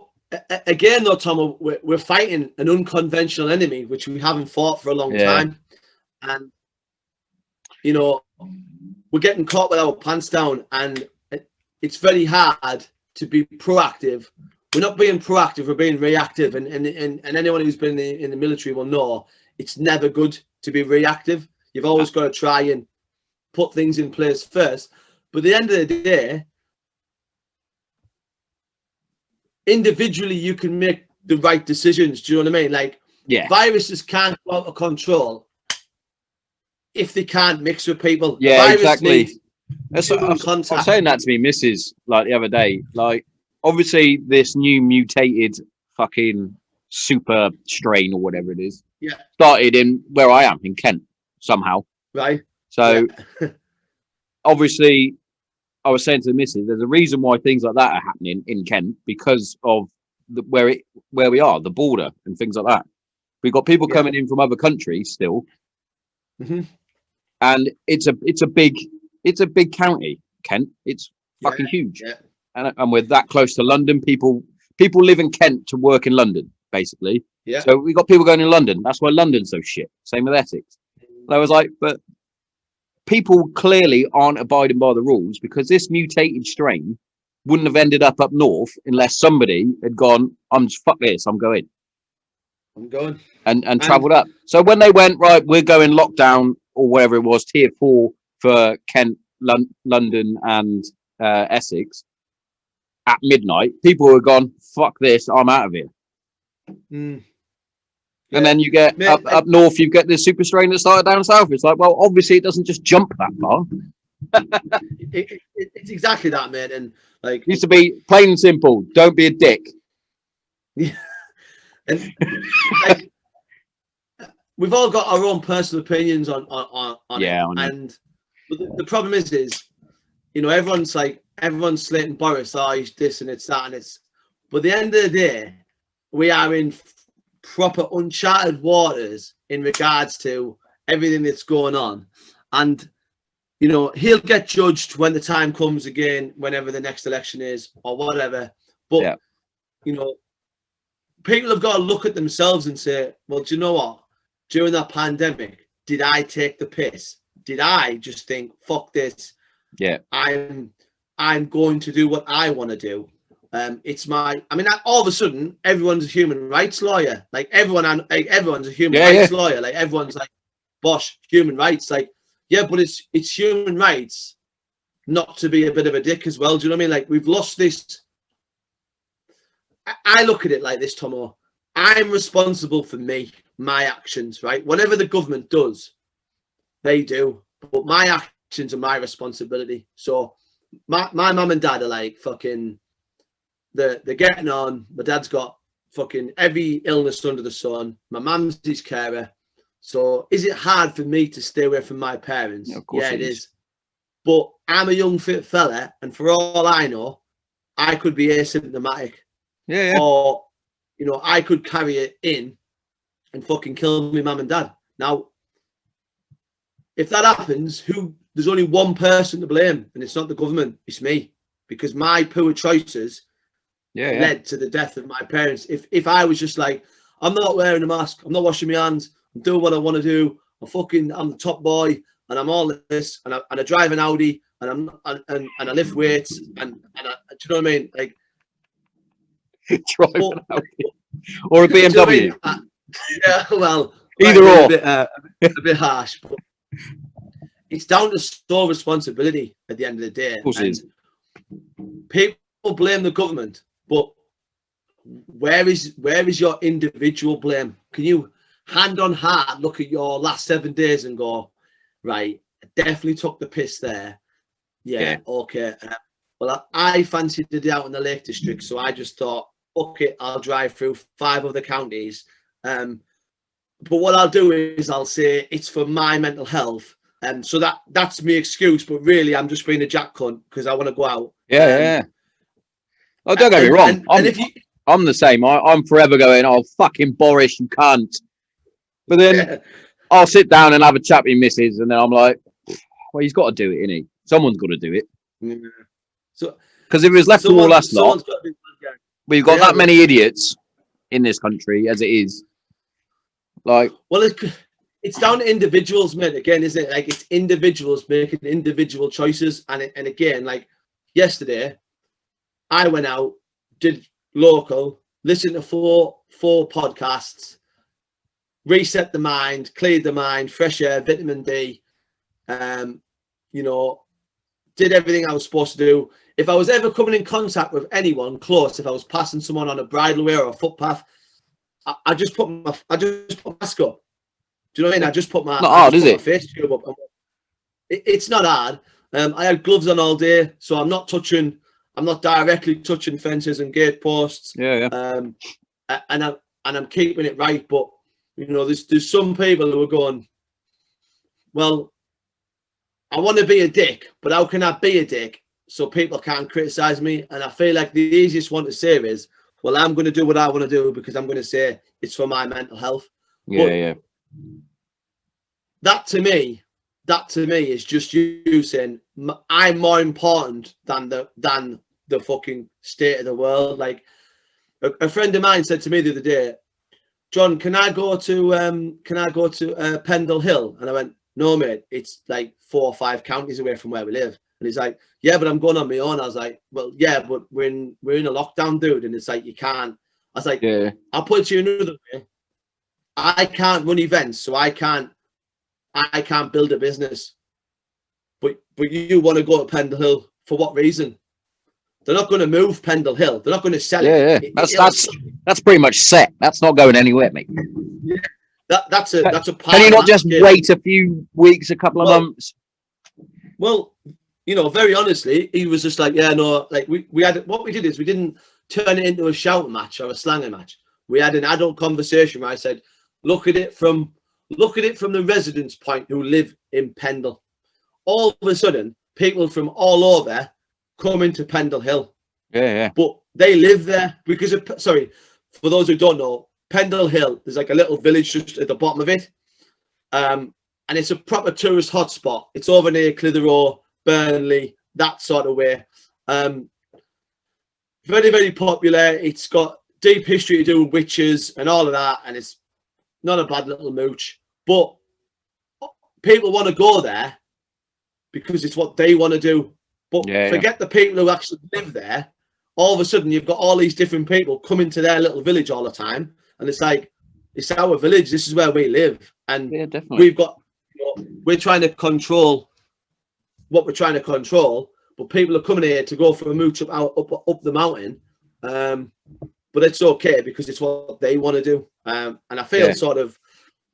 again, though, Tommo, we're fighting an unconventional enemy, which we haven't fought for a long time, and you know, we're getting caught with our pants down, and it's very hard to be proactive. We're not being proactive; we're being reactive, and anyone who's been in the military will know it's never good to be reactive. You've always got to try and put things in place first. But at the end of the day, individually, you can make the right decisions. Do you know what I mean? Like, viruses can't go out of control if they can't mix with people. Yeah, exactly. I was saying that to me, Mrs. like the other day. Like, obviously, this new mutated fucking super strain or whatever it is, started in where I am in Kent somehow. Right. So obviously, I was saying to the missus, there's a reason why things like that are happening in Kent because of where we are, the border and things like that. We've got people coming in from other countries still, and it's a big county, Kent. It's fucking huge, and we're that close to London. People live in Kent to work in London, basically. Yeah. So we got people going in London. That's why London's so shit. Same with Essex. And I was like, but people clearly aren't abiding by the rules because this mutated strain wouldn't have ended up north unless somebody had gone, fuck this, I'm going. And travelled up. So when they went, right, we're going lockdown or whatever it was, tier 4 for Kent, London and Essex at midnight, people were gone, fuck this, I'm out of here. And then you get up north, you get this super strain that started down south. It's like, well, obviously it doesn't just jump that far. It's exactly that, mate. And like, it used to be plain and simple. Don't be a dick. Yeah. And like, we've all got our own personal opinions on it. And the problem is, you know, everyone's slating Boris. Oh, he's this and it's that and it's. But at the end of the day, we are in proper uncharted waters in regards to everything that's going on, and you know, he'll get judged when the time comes again, whenever the next election is or whatever. But you know, people have got to look at themselves and say, well, do you know what, during that pandemic, did I take the piss? Did I just think, fuck this, I'm going to do what I want to do? All of a sudden, everyone's a human rights lawyer. Like everyone's a human rights lawyer. Like everyone's like, bosh, human rights. Like, yeah, but it's human rights not to be a bit of a dick as well. Do you know what I mean? Like, we've lost this. I look at it like this, Tommo. I'm responsible for my actions, right? Whatever the government does, they do. But my actions are my responsibility. So my mum and dad are like fucking. They're getting on. My dad's got fucking every illness under the sun. My mum's his carer. So is it hard for me to stay away from my parents? Yeah, of course it is. But I'm a young fit fella, and for all I know, I could be asymptomatic. Yeah. Or, you know, I could carry it in and fucking kill my mum and dad. Now, if that happens, there's only one person to blame, and it's not the government, it's me. Because my poor choices led to the death of my parents. If I was just like, I'm not wearing a mask, I'm not washing my hands, I'm doing what I want to do, I'm the top boy, and I'm all this, and I drive an Audi, and I lift weights, and do you know what I mean? Like, or a BMW. You know well, either or. A bit harsh, but it's down to sole responsibility at the end of the day. Of course it is. People blame the government, but where is your individual blame? Can you hand on heart look at your last 7 days and go, right, I definitely took the piss there. Yeah. Okay. Well, I fancied the day out in the Lake District, so I just thought, okay, I'll drive through 5 other counties. But what I'll do is I'll say it's for my mental health. So that's my excuse, but really I'm just being a jack cunt because I want to go out. Yeah. Oh, don't get me wrong. I'm the same. I'm forever going, oh, fucking Boris, you can't. But then I'll sit down and have a chat with your missus, and then I'm like, well, he's got to do it, innit? Someone's got to do it. Yeah. So, because if it was left to all us lot, we've got that many idiots in this country as it is. Like, well, it's down to individuals, mate. Again, isn't it? Like, it's individuals making individual choices, and again, like yesterday, I went out, did local, listened to four podcasts, reset the mind, cleared the mind, fresh air, vitamin D. You know, did everything I was supposed to do. If I was ever coming in contact with anyone close, if I was passing someone on a bridleway or a footpath, I just put my mask up. Do you know what I mean? I just put my, not hard, is it? Face tube up. It's not hard. I had gloves on all day, so I'm not directly touching fences and gate posts. Yeah. And I'm keeping it right. But you know, there's some people who are going, well, I want to be a dick, but how can I be a dick so people can't criticize me? And I feel like the easiest one to say is, well, I'm going to do what I want to do because I'm going to say it's for my mental health. Yeah. That to me is just you saying I'm more important than the fucking state of the world. Like a friend of mine said to me the other day, John, can I go to Pendle Hill? And I went, no, mate, it's like 4 or 5 counties away from where we live. And he's like, yeah, but I'm going on my own. I was like, well, yeah, but we're in a lockdown, dude. And it's like, you can't. I was like, yeah. I'll put it to you another way. I can't run events, so I can't build a business. But you want to go to Pendle Hill for what reason? They're not going to move Pendle Hill. They're not going to sell it. Yeah. That's pretty much set. That's not going anywhere, mate. Yeah. That's a Can you not just wait a few weeks, a couple of months? Well, you know, very honestly, he was just like, yeah, no, like we had, what we did is we didn't turn it into a shouting match or a slanging match. We had an adult conversation where I said, look at it from the residents' point who live in Pendle. All of a sudden, people from all over come into Pendle Hill. Yeah. But they live there because for those who don't know, Pendle Hill, there's like a little village just at the bottom of it. And it's a proper tourist hotspot. It's over near Clitheroe, Burnley, that sort of way. Very, very popular. It's got deep history to do with witches and all of that. And it's not a bad little mooch. But people want to go there because it's what they want to do. But forget the people who actually live there. All of a sudden, you've got all these different people coming to their little village all the time. And it's like, it's our village. This is where we live. And we've got, we're trying to control what we're trying to control. But people are coming here to go for a mooch up the mountain. But it's okay because it's what they want to do. And I feel sort of,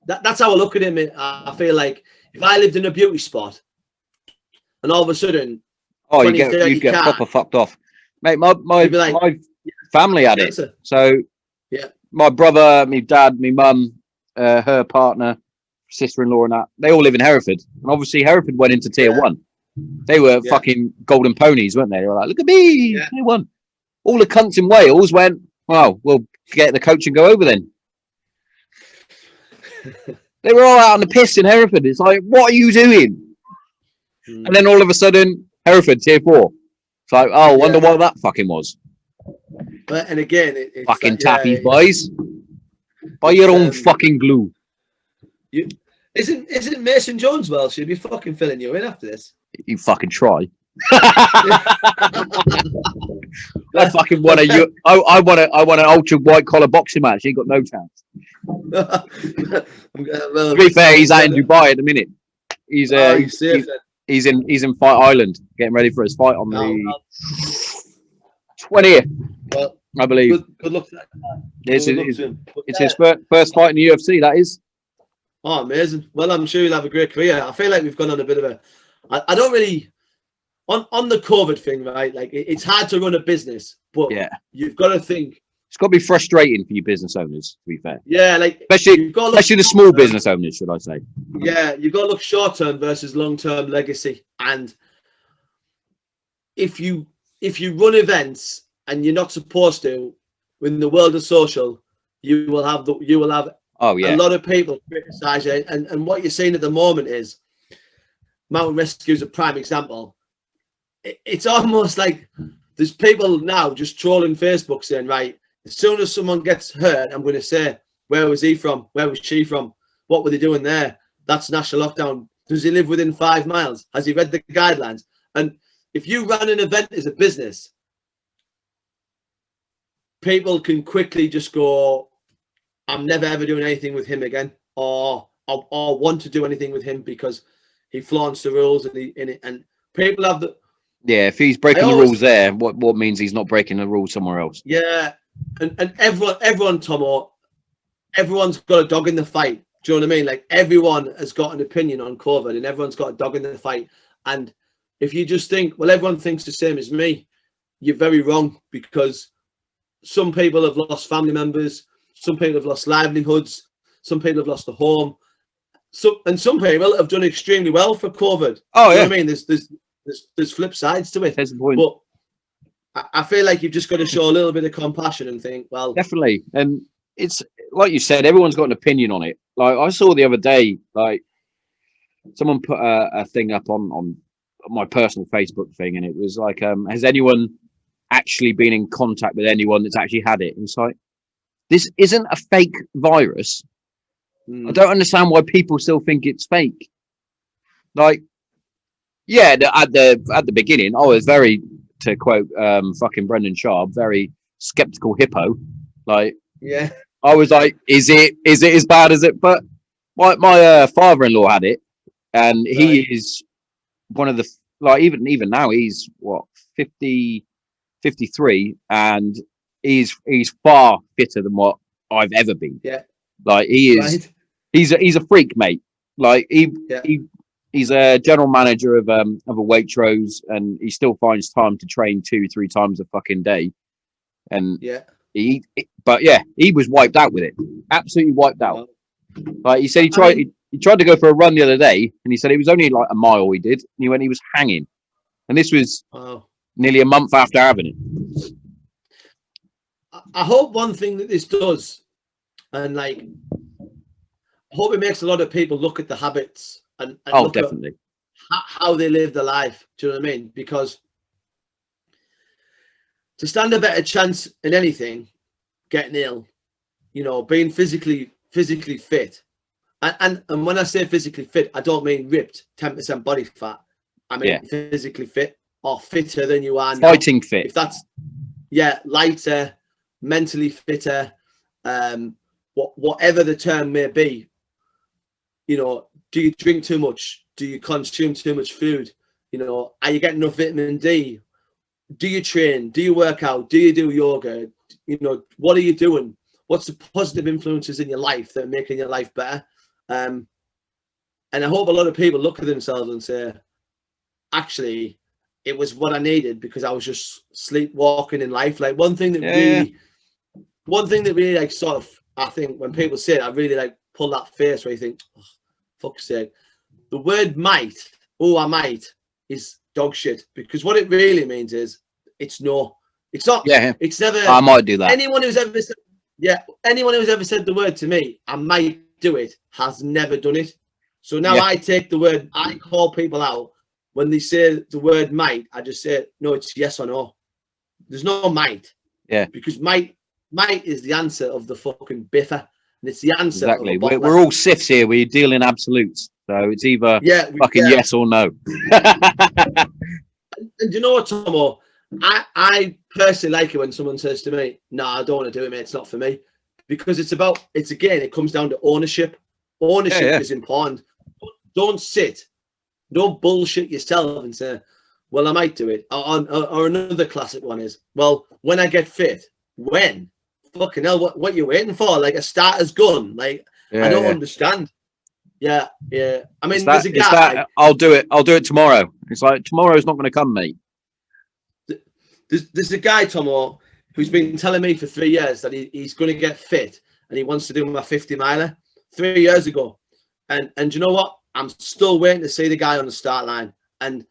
that's how I look at it. I feel like if I lived in a beauty spot and all of a sudden, you get proper fucked off. Mate, my family had it. So my brother, my dad, my mum, her partner, sister-in-law and that, they all live in Hereford. And obviously Hereford went into tier 1. They were fucking golden ponies, weren't they? They were like, look at me, tier 1. All the cunts in Wales went, well, we'll get the coach and go over then. They were all out on the piss in Hereford. It's like, what are you doing? And then all of a sudden, Hereford, tier 4. It's like, oh, wonder what that fucking was. But and again, it's fucking tappies, boys. Buy your own fucking glue. Isn't Mason Jones Welsh? He'd be fucking filling you in after this. You fucking try. I fucking want I want an ultra white collar boxing match. He got no chance. To be fair, he's out in Dubai at the minute. He's he's safe then. he's in Fight Island, getting ready for his fight on the 20th, Well, I believe. Good luck to that. It's Good luck to him. But, his first fight in the UFC. That is. Oh, amazing. Well, I'm sure he'll have a great career. I feel like we've gone on a bit of a. I don't really on the COVID thing, right? Like it's hard to run a business, but yeah, you've got to think. It's got to be frustrating for you business owners, to be fair. Yeah, like especially the small business owners, should I say? Yeah, you've got to look short term versus long term legacy. And if you run events and you're not supposed to, in the world of social, you will have oh yeah, a lot of people criticize you. And what you're seeing at the moment is Mountain Rescue is a prime example. It's almost like there's people now just trolling Facebook saying, right, as soon as someone gets hurt, I'm going to say, where was he from? Where was she from? What were they doing there? That's national lockdown. Does he live within 5 miles? Has he read the guidelines? And if you run an event as a business, people can quickly just go, I'm never ever doing anything with him again, or want to do anything with him because he flaunts the rules and people have the. Yeah, if he's breaking the rules there, what means he's not breaking the rules somewhere else? Yeah, and everyone, Tommo, everyone's got a dog in the fight. Do you know what I mean? Like everyone has got an opinion on COVID, and everyone's got a dog in the fight. And if you just think, well, everyone thinks the same as me, you're very wrong, because some people have lost family members, some people have lost livelihoods, some people have lost a home, and some people have done extremely well for COVID. Oh yeah, you know what I mean, there's flip sides to it. But I feel like you've just got to show a little bit of compassion and think, well, definitely. And it's like you said, everyone's got an opinion on it. Like I saw the other day, like someone put a thing up on my personal Facebook thing, and it was like, has anyone actually been in contact with anyone that's actually had it? And it's like, this isn't a fake virus. I don't understand why people still think it's fake. Like, yeah, at the beginning, I was very, to quote fucking Brendan Sharp, very skeptical hippo. Like, yeah, I was like, is it as bad as it? But my father-in-law had it, and he is one of the, like, even now he's what, 50, 53, and he's far fitter than what I've ever been. Yeah, like he is. Right. He's a freak, mate. Like he's a general manager of a Waitrose, and he still finds time to train 2-3 times a fucking day. And he was wiped out with it. Absolutely wiped out. Like he said, he tried to go for a run the other day, and he said it was only like a mile he did, and he was hanging. And this was nearly a month after having it. I hope one thing that this does, and like, I hope it makes a lot of people look at the habits and look definitely at how they live their life. Do you know what I mean? Because to stand a better chance in anything, getting ill, being physically fit, and when I say physically fit, I don't mean ripped, 10% body fat. I mean physically fit, or fitter than you are now. Fighting fit. If that's lighter, mentally fitter, whatever the term may be. Do you drink too much? Do you consume too much food? Are you getting enough vitamin D? Do you train? Do you work out? Do you do yoga? What are you doing? What's the positive influences in your life that are making your life better? And I hope a lot of people look at themselves and say, actually, it was what I needed, because I was just sleepwalking in life. Like one thing that really like sort of, I think when people say it, I really like pull that face where you think, oh, fuck's sake. The word might, I might, is dog shit, because what it really means is it's not. Yeah, it's never. I might do that. Anyone who's ever said the word to me, I might do it, has never done it. So now I take the word, I call people out when they say the word might. I just say, no, it's yes or no. There's no might. Yeah, because might is the answer of the fucking biffer. And it's the answer. Exactly. We're all sifts here. We deal in absolutes. So it's either yes or no. And you know what, Tommo? I personally like it when someone says to me, no, I don't want to do it, mate. It's not for me. Because it comes down to ownership. Ownership is important. Don't sit don't bullshit yourself and say, well, I might do it. Or another classic one is, well, when I get fit, when? Fucking hell, what you waiting for? Like a starter's gun. Like, I don't understand. Yeah. I mean, there's a guy. I'll do it tomorrow. It's like, tomorrow's not going to come, mate. There's a guy, Tommo, who's been telling me for 3 years that he's going to get fit and he wants to do my 50 miler 3 years ago. And you know what? I'm still waiting to see the guy on the start line. And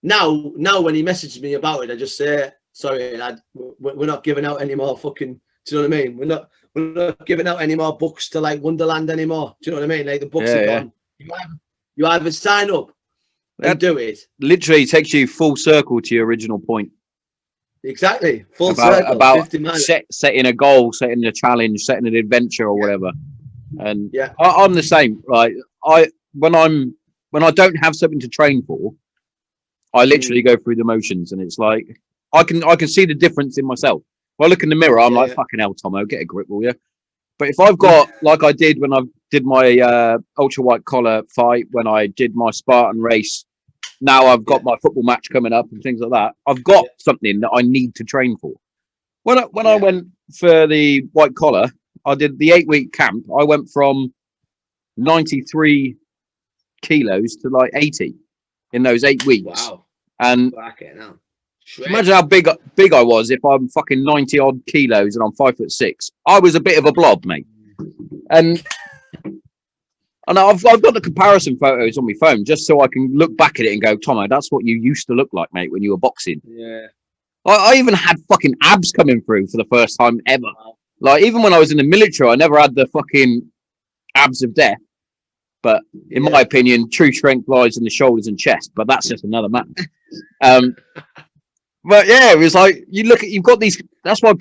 now when he messages me about it, I just say, sorry, lad, we're not giving out any more fucking, do you know what I mean? We're not giving out any more books to like Wonderland anymore. Do you know what I mean? Like the books are gone. You either sign up and do it. Literally takes you full circle to your original point. Exactly. Full circle. About setting a goal, setting a challenge, setting an adventure or whatever. And I'm the same. Like when I don't have something to train for, I literally go through the motions, and it's like I can see the difference in myself. If I look in the mirror, I'm like, fucking hell, Tommo, get a grip, will you? But if I've got, like I did when I did my ultra white collar fight, when I did my Spartan race, now I've got my football match coming up and things like that. I've got something that I need to train for. When I went for the white collar, I did the 8-week camp. I went from 93 kilos to like 80 in those 8 weeks. Wow. And imagine how big I was if I'm fucking 90 odd kilos and I'm 5'6". I was a bit of a blob, mate. And I've got the comparison photos on my phone just so I can look back at it and go, Tommo, that's what you used to look like, mate, when you were boxing. Yeah. I even had fucking abs coming through for the first time ever. Wow. Like, even when I was in the military, I never had the fucking abs of death. But in my opinion, true strength lies in the shoulders and chest. But that's just another matter. But yeah, it was like, you've got these. That's why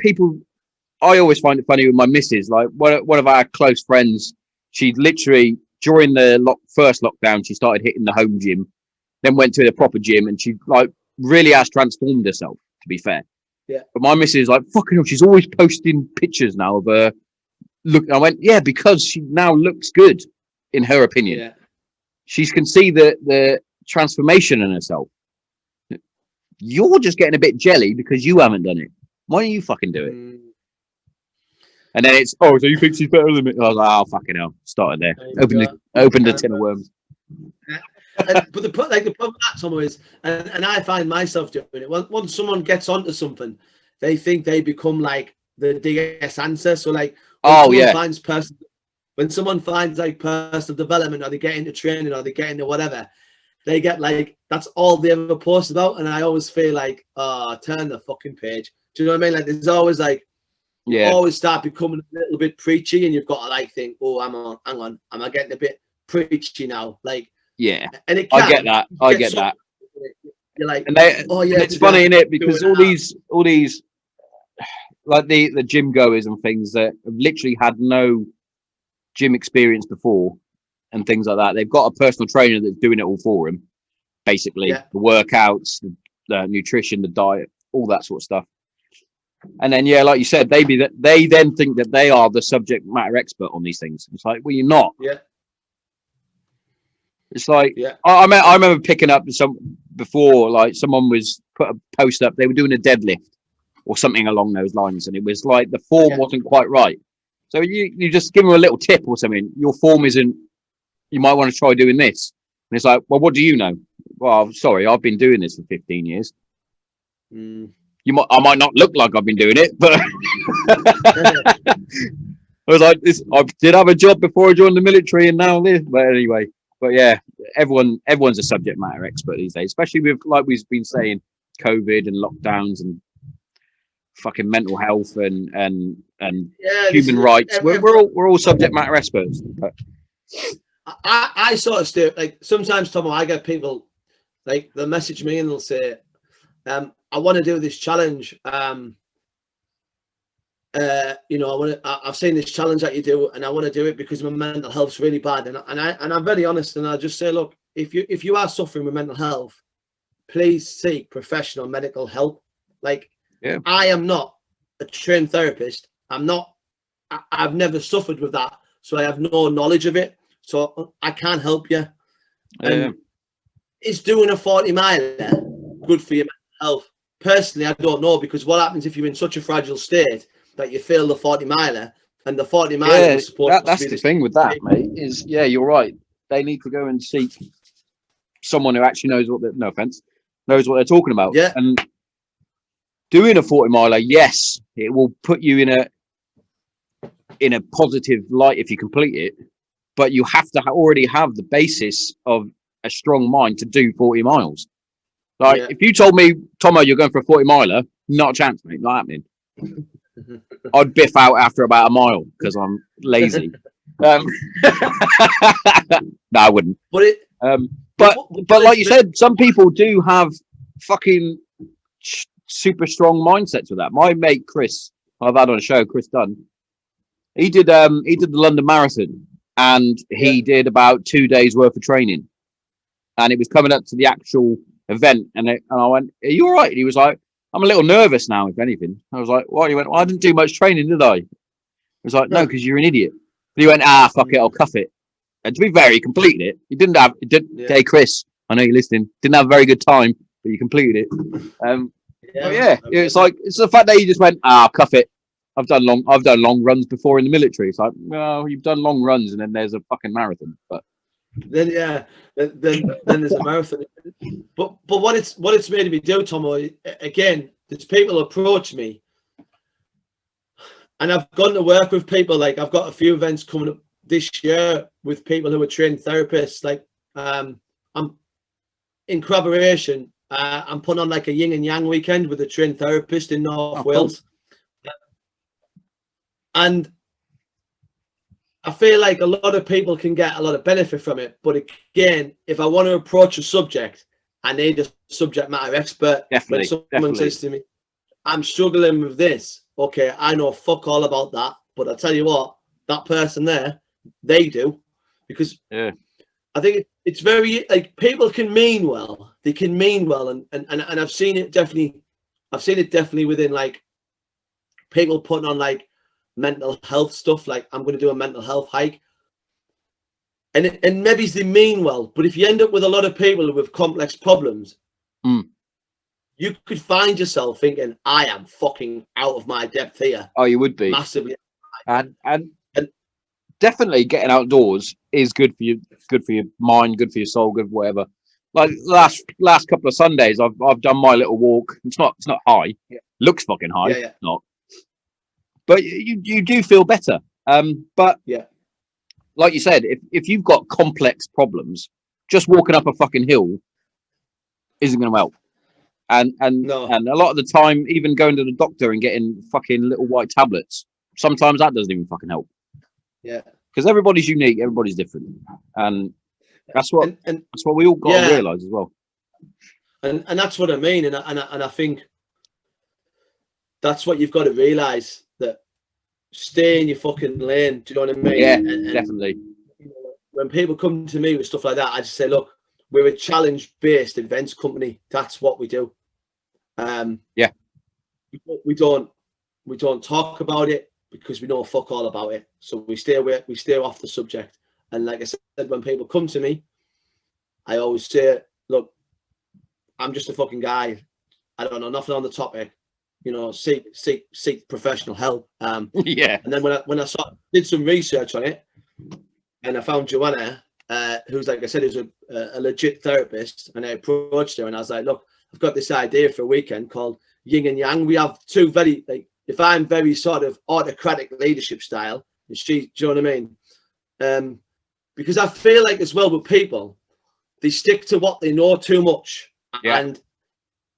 I always find it funny with my missus. Like, one of our close friends, she literally, during the first lockdown, she started hitting the home gym, then went to the proper gym, and she like really has transformed herself, to be fair. Yeah. But my missus is like, fucking hell, she's always posting pictures now of her. Look, I went, yeah, because she now looks good, in her opinion. Yeah. She can see the transformation in herself. You're just getting a bit jelly because you haven't done it. Why don't you fucking do it? And then it's, so you think she's better than me? I was like, oh, fucking hell. Started there. Opened a tin of worms. But the problem with that, Tommo, is, and I find myself doing it, once someone gets onto something, they think they become like the DS answer. So like, when someone finds like personal development, or they get into training, or they get into whatever, they get like, that's all they ever post about. And I always feel like, turn the fucking page. Do you know what I mean? Like, there's always like, you always start becoming a little bit preachy, and you've got to like think, hang on, am I getting a bit preachy now? Like, yeah, and it I get that. You're like, and it's funny, isn't it? Because all these, like the gym goers and things that have literally had no gym experience before and things like that, they've got a personal trainer that's doing it all for them, basically. The workouts, the nutrition, the diet, all that sort of stuff. And then, like you said, they then think that they are the subject matter expert on these things. It's like, well, you're not. Yeah. It's like, I remember picking up before, like someone was put a post up, they were doing a deadlift or something along those lines, and it was like the form wasn't quite right. So you just give them a little tip or something. Your form isn't. You might want to try doing this. And it's like, well, what do you know? Well, sorry, I've been doing this for 15 years. I might not look like I've been doing it, but I was like, I did have a job before I joined the military, and now this. But anyway, everyone's a subject matter expert these days, especially with, like we've been saying, COVID and lockdowns and fucking mental health and human rights. We're all subject matter experts. But I sort of stay, like, sometimes, Tommo, I get people like, they'll message me and they'll say, I want to do this challenge. I've seen this challenge that you do, and I want to do it because my mental health's really bad. And I'm very honest, and I just say, look, if you are suffering with mental health, please seek professional medical help. Like, I am not a trained therapist. I've never suffered with that, so I have no knowledge of it. So I can't help you. is doing a 40 miler good for your mental health? Personally, I don't know, because what happens if you're in such a fragile state that you fail the 40 miler, and the 40 miler is supposed that's to be the thing with that, mate. Is you're right. They need to go and seek someone who actually knows what no offense, knows what they're talking about. Yeah. And doing a 40 miler, yes, it will put you in a positive light if you complete it, but you have to already have the basis of a strong mind to do 40 miles. Like, if you told me, Tommo, you're going for a 40 miler, not a chance, mate, not happening. I'd biff out after about a mile because I'm lazy. No, I wouldn't. But like you said, some people do have fucking super strong mindsets with that. My mate Chris, I've had on a show, Chris Dunn. He did the London Marathon, and he did about 2 days worth of training, and it was coming up to the actual event, and I went, "Are you all right?" And he was like, "I'm a little nervous now, if anything." I was like, "What?" He went, "Well, I didn't do much training, did I?" I was like, "No, because you're an idiot." And he went, "Fuck it, I'll cuff it." And to be fair, he completed it. He didn't have. Hey, Chris, I know you're listening. Didn't have a very good time, but you completed it. It's like, it's the fact that he just went, cuff it. I've done long runs before in the military. It's like, well, you've done long runs, and then there's a fucking marathon. But then there's a marathon. But what it's made me do, Tommo, again, there's people approach me, and I've gone to work with people. Like, I've got a few events coming up this year with people who are trained therapists. Like, I'm in collaboration. I'm putting on like a yin and yang weekend with a trained therapist in North Wales. Cool. And I feel like a lot of people can get a lot of benefit from it. But again, if I want to approach a subject, I need a subject matter expert. Definitely. When someone says to me, "I'm struggling with this," okay, I know fuck all about that. But I tell you what, that person there, they do. Because I think it's very, like, people can mean well. They can mean well, and I've seen it definitely. I've seen it definitely within, like, people putting on like mental health stuff. Like, I'm going to do a mental health hike, and maybe they mean well, but if you end up with a lot of people with complex problems, you could find yourself thinking, "I am fucking out of my depth here." Oh, you would be massively, and definitely getting outdoors is good for you, good for your mind, good for your soul, good for whatever. Like, last couple of Sundays, I've done my little walk. It's not high. Looks fucking high. It's not. But you do feel better. But like you said, if you've got complex problems, just walking up a fucking hill isn't going to help. And a lot of the time, even going to the doctor and getting fucking little white tablets, sometimes that doesn't even fucking help. Yeah. Because everybody's unique, everybody's different, and that's what we all got to realise as well. And that's what I mean, and I think that's what you've got to realise, that stay in your fucking lane. Do you know what I mean? Yeah, and definitely. You know, when people come to me with stuff like that, I just say, look, we're a challenge-based events company. That's what we do. We don't talk about it because we know fuck all about it. So we stay off the subject. And like I said, when people come to me, I always say, look, I'm just a fucking guy. I don't know nothing on the topic. You know, seek professional help. And then when I did some research on it, and I found Joanna, who's, like I said, is a legit therapist, and I approached her and I was like, look, I've got this idea for a weekend called Yin and Yang. We have two very, like, if I'm very sort of autocratic leadership style, and she, do you know what I mean? Because I feel like as well with people, they stick to what they know too much, and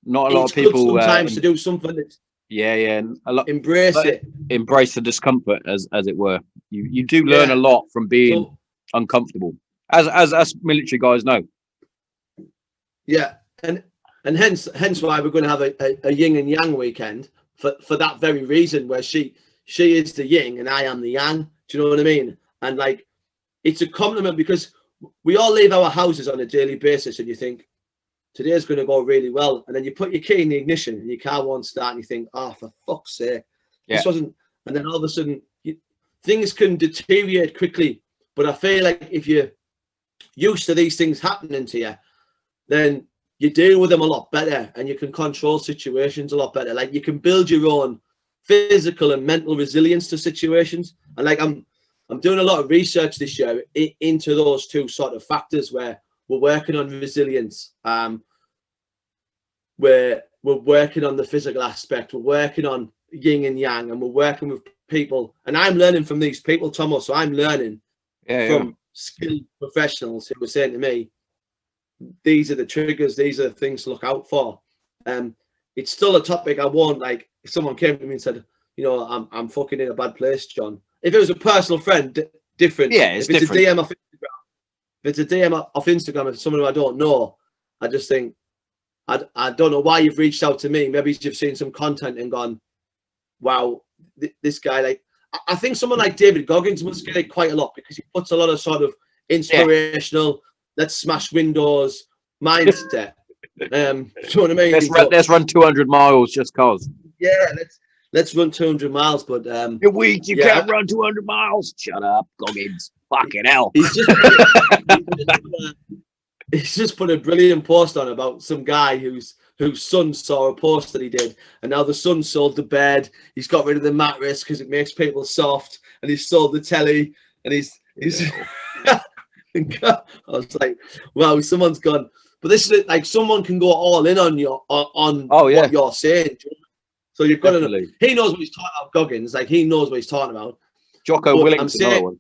not a lot of people sometimes to do something that's a lot, embrace the discomfort, as it were. You do learn a lot from being uncomfortable, as us military guys know. And hence why we're going to have a yin and yang weekend for that very reason, where she is the yin and I am the yang. Do you know what I mean? And like, it's a compliment, because we all leave our houses on a daily basis and you think today's going to go really well, and then you put your key in the ignition and your car won't start and you think, oh, for fuck's sake, this wasn't. And then all of a sudden things can deteriorate quickly. But I feel like if you're used to these things happening to you, then you deal with them a lot better, and you can control situations a lot better. Like, you can build your own physical and mental resilience to situations. And like, I'm doing a lot of research this year into those two sort of factors, where we're working on resilience. We're working on the physical aspect. We're working on yin and yang, and we're working with people. And I'm learning from these people, Tommo. So I'm learning from skilled professionals who were saying to me, these are the triggers, these are the things to look out for. It's still a topic I won't, like, if someone came to me and said, you know, I'm fucking in a bad place, John. If it was a personal friend, different. Yeah, it's if it's different. a DM off Instagram, if it's a DM off Instagram, if someone who I don't know, I just think, I don't know why you've reached out to me. Maybe you've seen some content and gone, wow, this guy, like, I think someone like David Goggins must get it quite a lot, because he puts a lot of sort of inspirational, let's smash windows mindset. Do you know what I mean? Let's run 200 miles just cause. Yeah, let's run 200 miles. But you're weak. You can't run 200 miles. Shut up, Goggins. Fucking hell. He's just put a brilliant post on about some guy whose son saw a post that he did, and now the son sold the bed. He's got rid of the mattress because it makes people soft, and he's sold the telly, and he's. I was like, wow, someone's gone. But this is like, someone can go all in on what you're saying. So you've got to. He knows what he's talking about. Goggins, like, he knows what he's talking about. Jocko Willing's another one.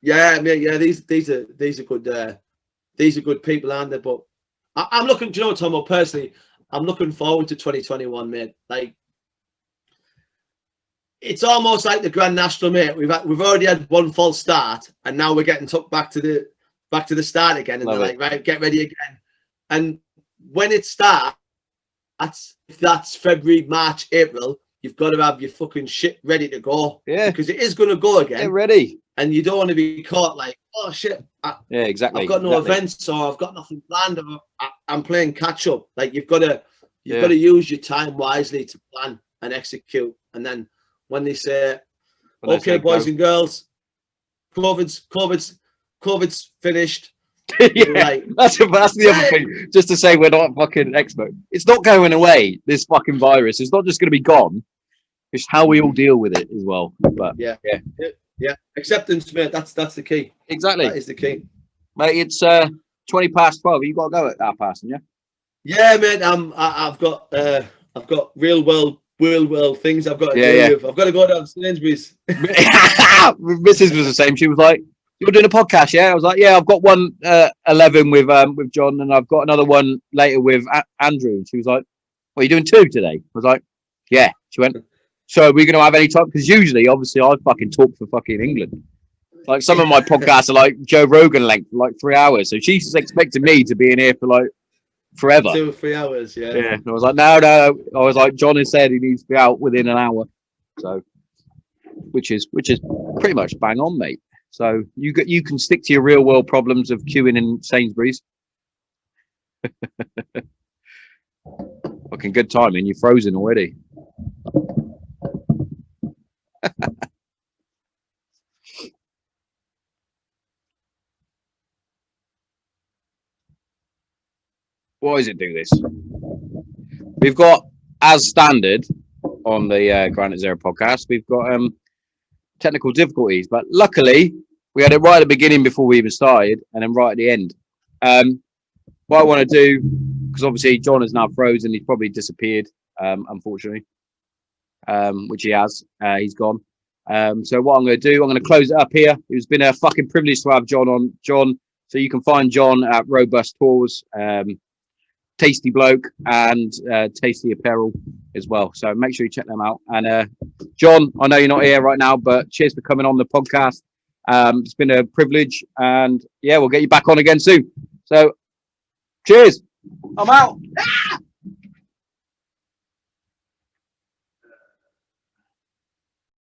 Yeah. These are good. These are good people, aren't they? But I'm looking. Do you know what, Tommo? Personally, I'm looking forward to 2021, mate. Like, it's almost like the Grand National, mate. We've already had one false start, and now we're getting took back to the start again. And they're like, right, get ready again. And when it starts, if that's February, March, April, you've got to have your fucking shit ready to go. Yeah, because it is going to go again. Get ready. And you don't want to be caught like, oh shit. Yeah, exactly. I've got no events, or I've got nothing planned. I'm playing catch up. Like, you've got to use your time wisely to plan and execute. And then when they say, okay, boys and girls, COVID's finished. Yeah, that's the other thing. Just to say, we're not fucking expert. It's not going away. This fucking virus. It's not just going to be gone. It's how we all deal with it as well. But yeah. Acceptance, mate. That's the key. Exactly. That is the key, mate. It's 20 past 12. You got to go at that passing, yeah. Yeah, mate. I've got real world things I've got to do with. I've got to go down to Sainsbury's. Mrs. was the same. She was like, "You're doing a podcast, yeah?" I was like, "Yeah, I've got one 11 with John, and I've got another one later with Andrew." And she was like, "Well, you're doing 2 today?" I was like, "Yeah." She went, "So are we going to have any time?" Because usually, obviously, I fucking talk for fucking England. Like, some of my podcasts are like Joe Rogan length, like 3 hours. So she's expecting me to be in here for like forever. 2 or 3 hours, yeah. Yeah. And I was like, no. I was like, John has said he needs to be out within an hour. So, which is pretty much bang on, mate. So you can stick to your real world problems of queuing in Sainsbury's. Fucking good timing. You're frozen already. Why does it do this? We've got, as standard on the Granite Zero podcast, we've got technical difficulties, but luckily we had it right at the beginning before we even started, and then right at the end. What I want to do, because obviously John is now frozen, he's probably disappeared, unfortunately, which he has. He's gone. So what I'm going to do, I'm going to close it up here. It's been a fucking privilege to have John on. John, so you can find John at Robust Tours, Tasty Bloke, and Tasty Apparel as well. So make sure you check them out. And John, I know you're not here right now, but cheers for coming on the podcast. It's been a privilege, and yeah, we'll get you back on again soon. So cheers. I'm out.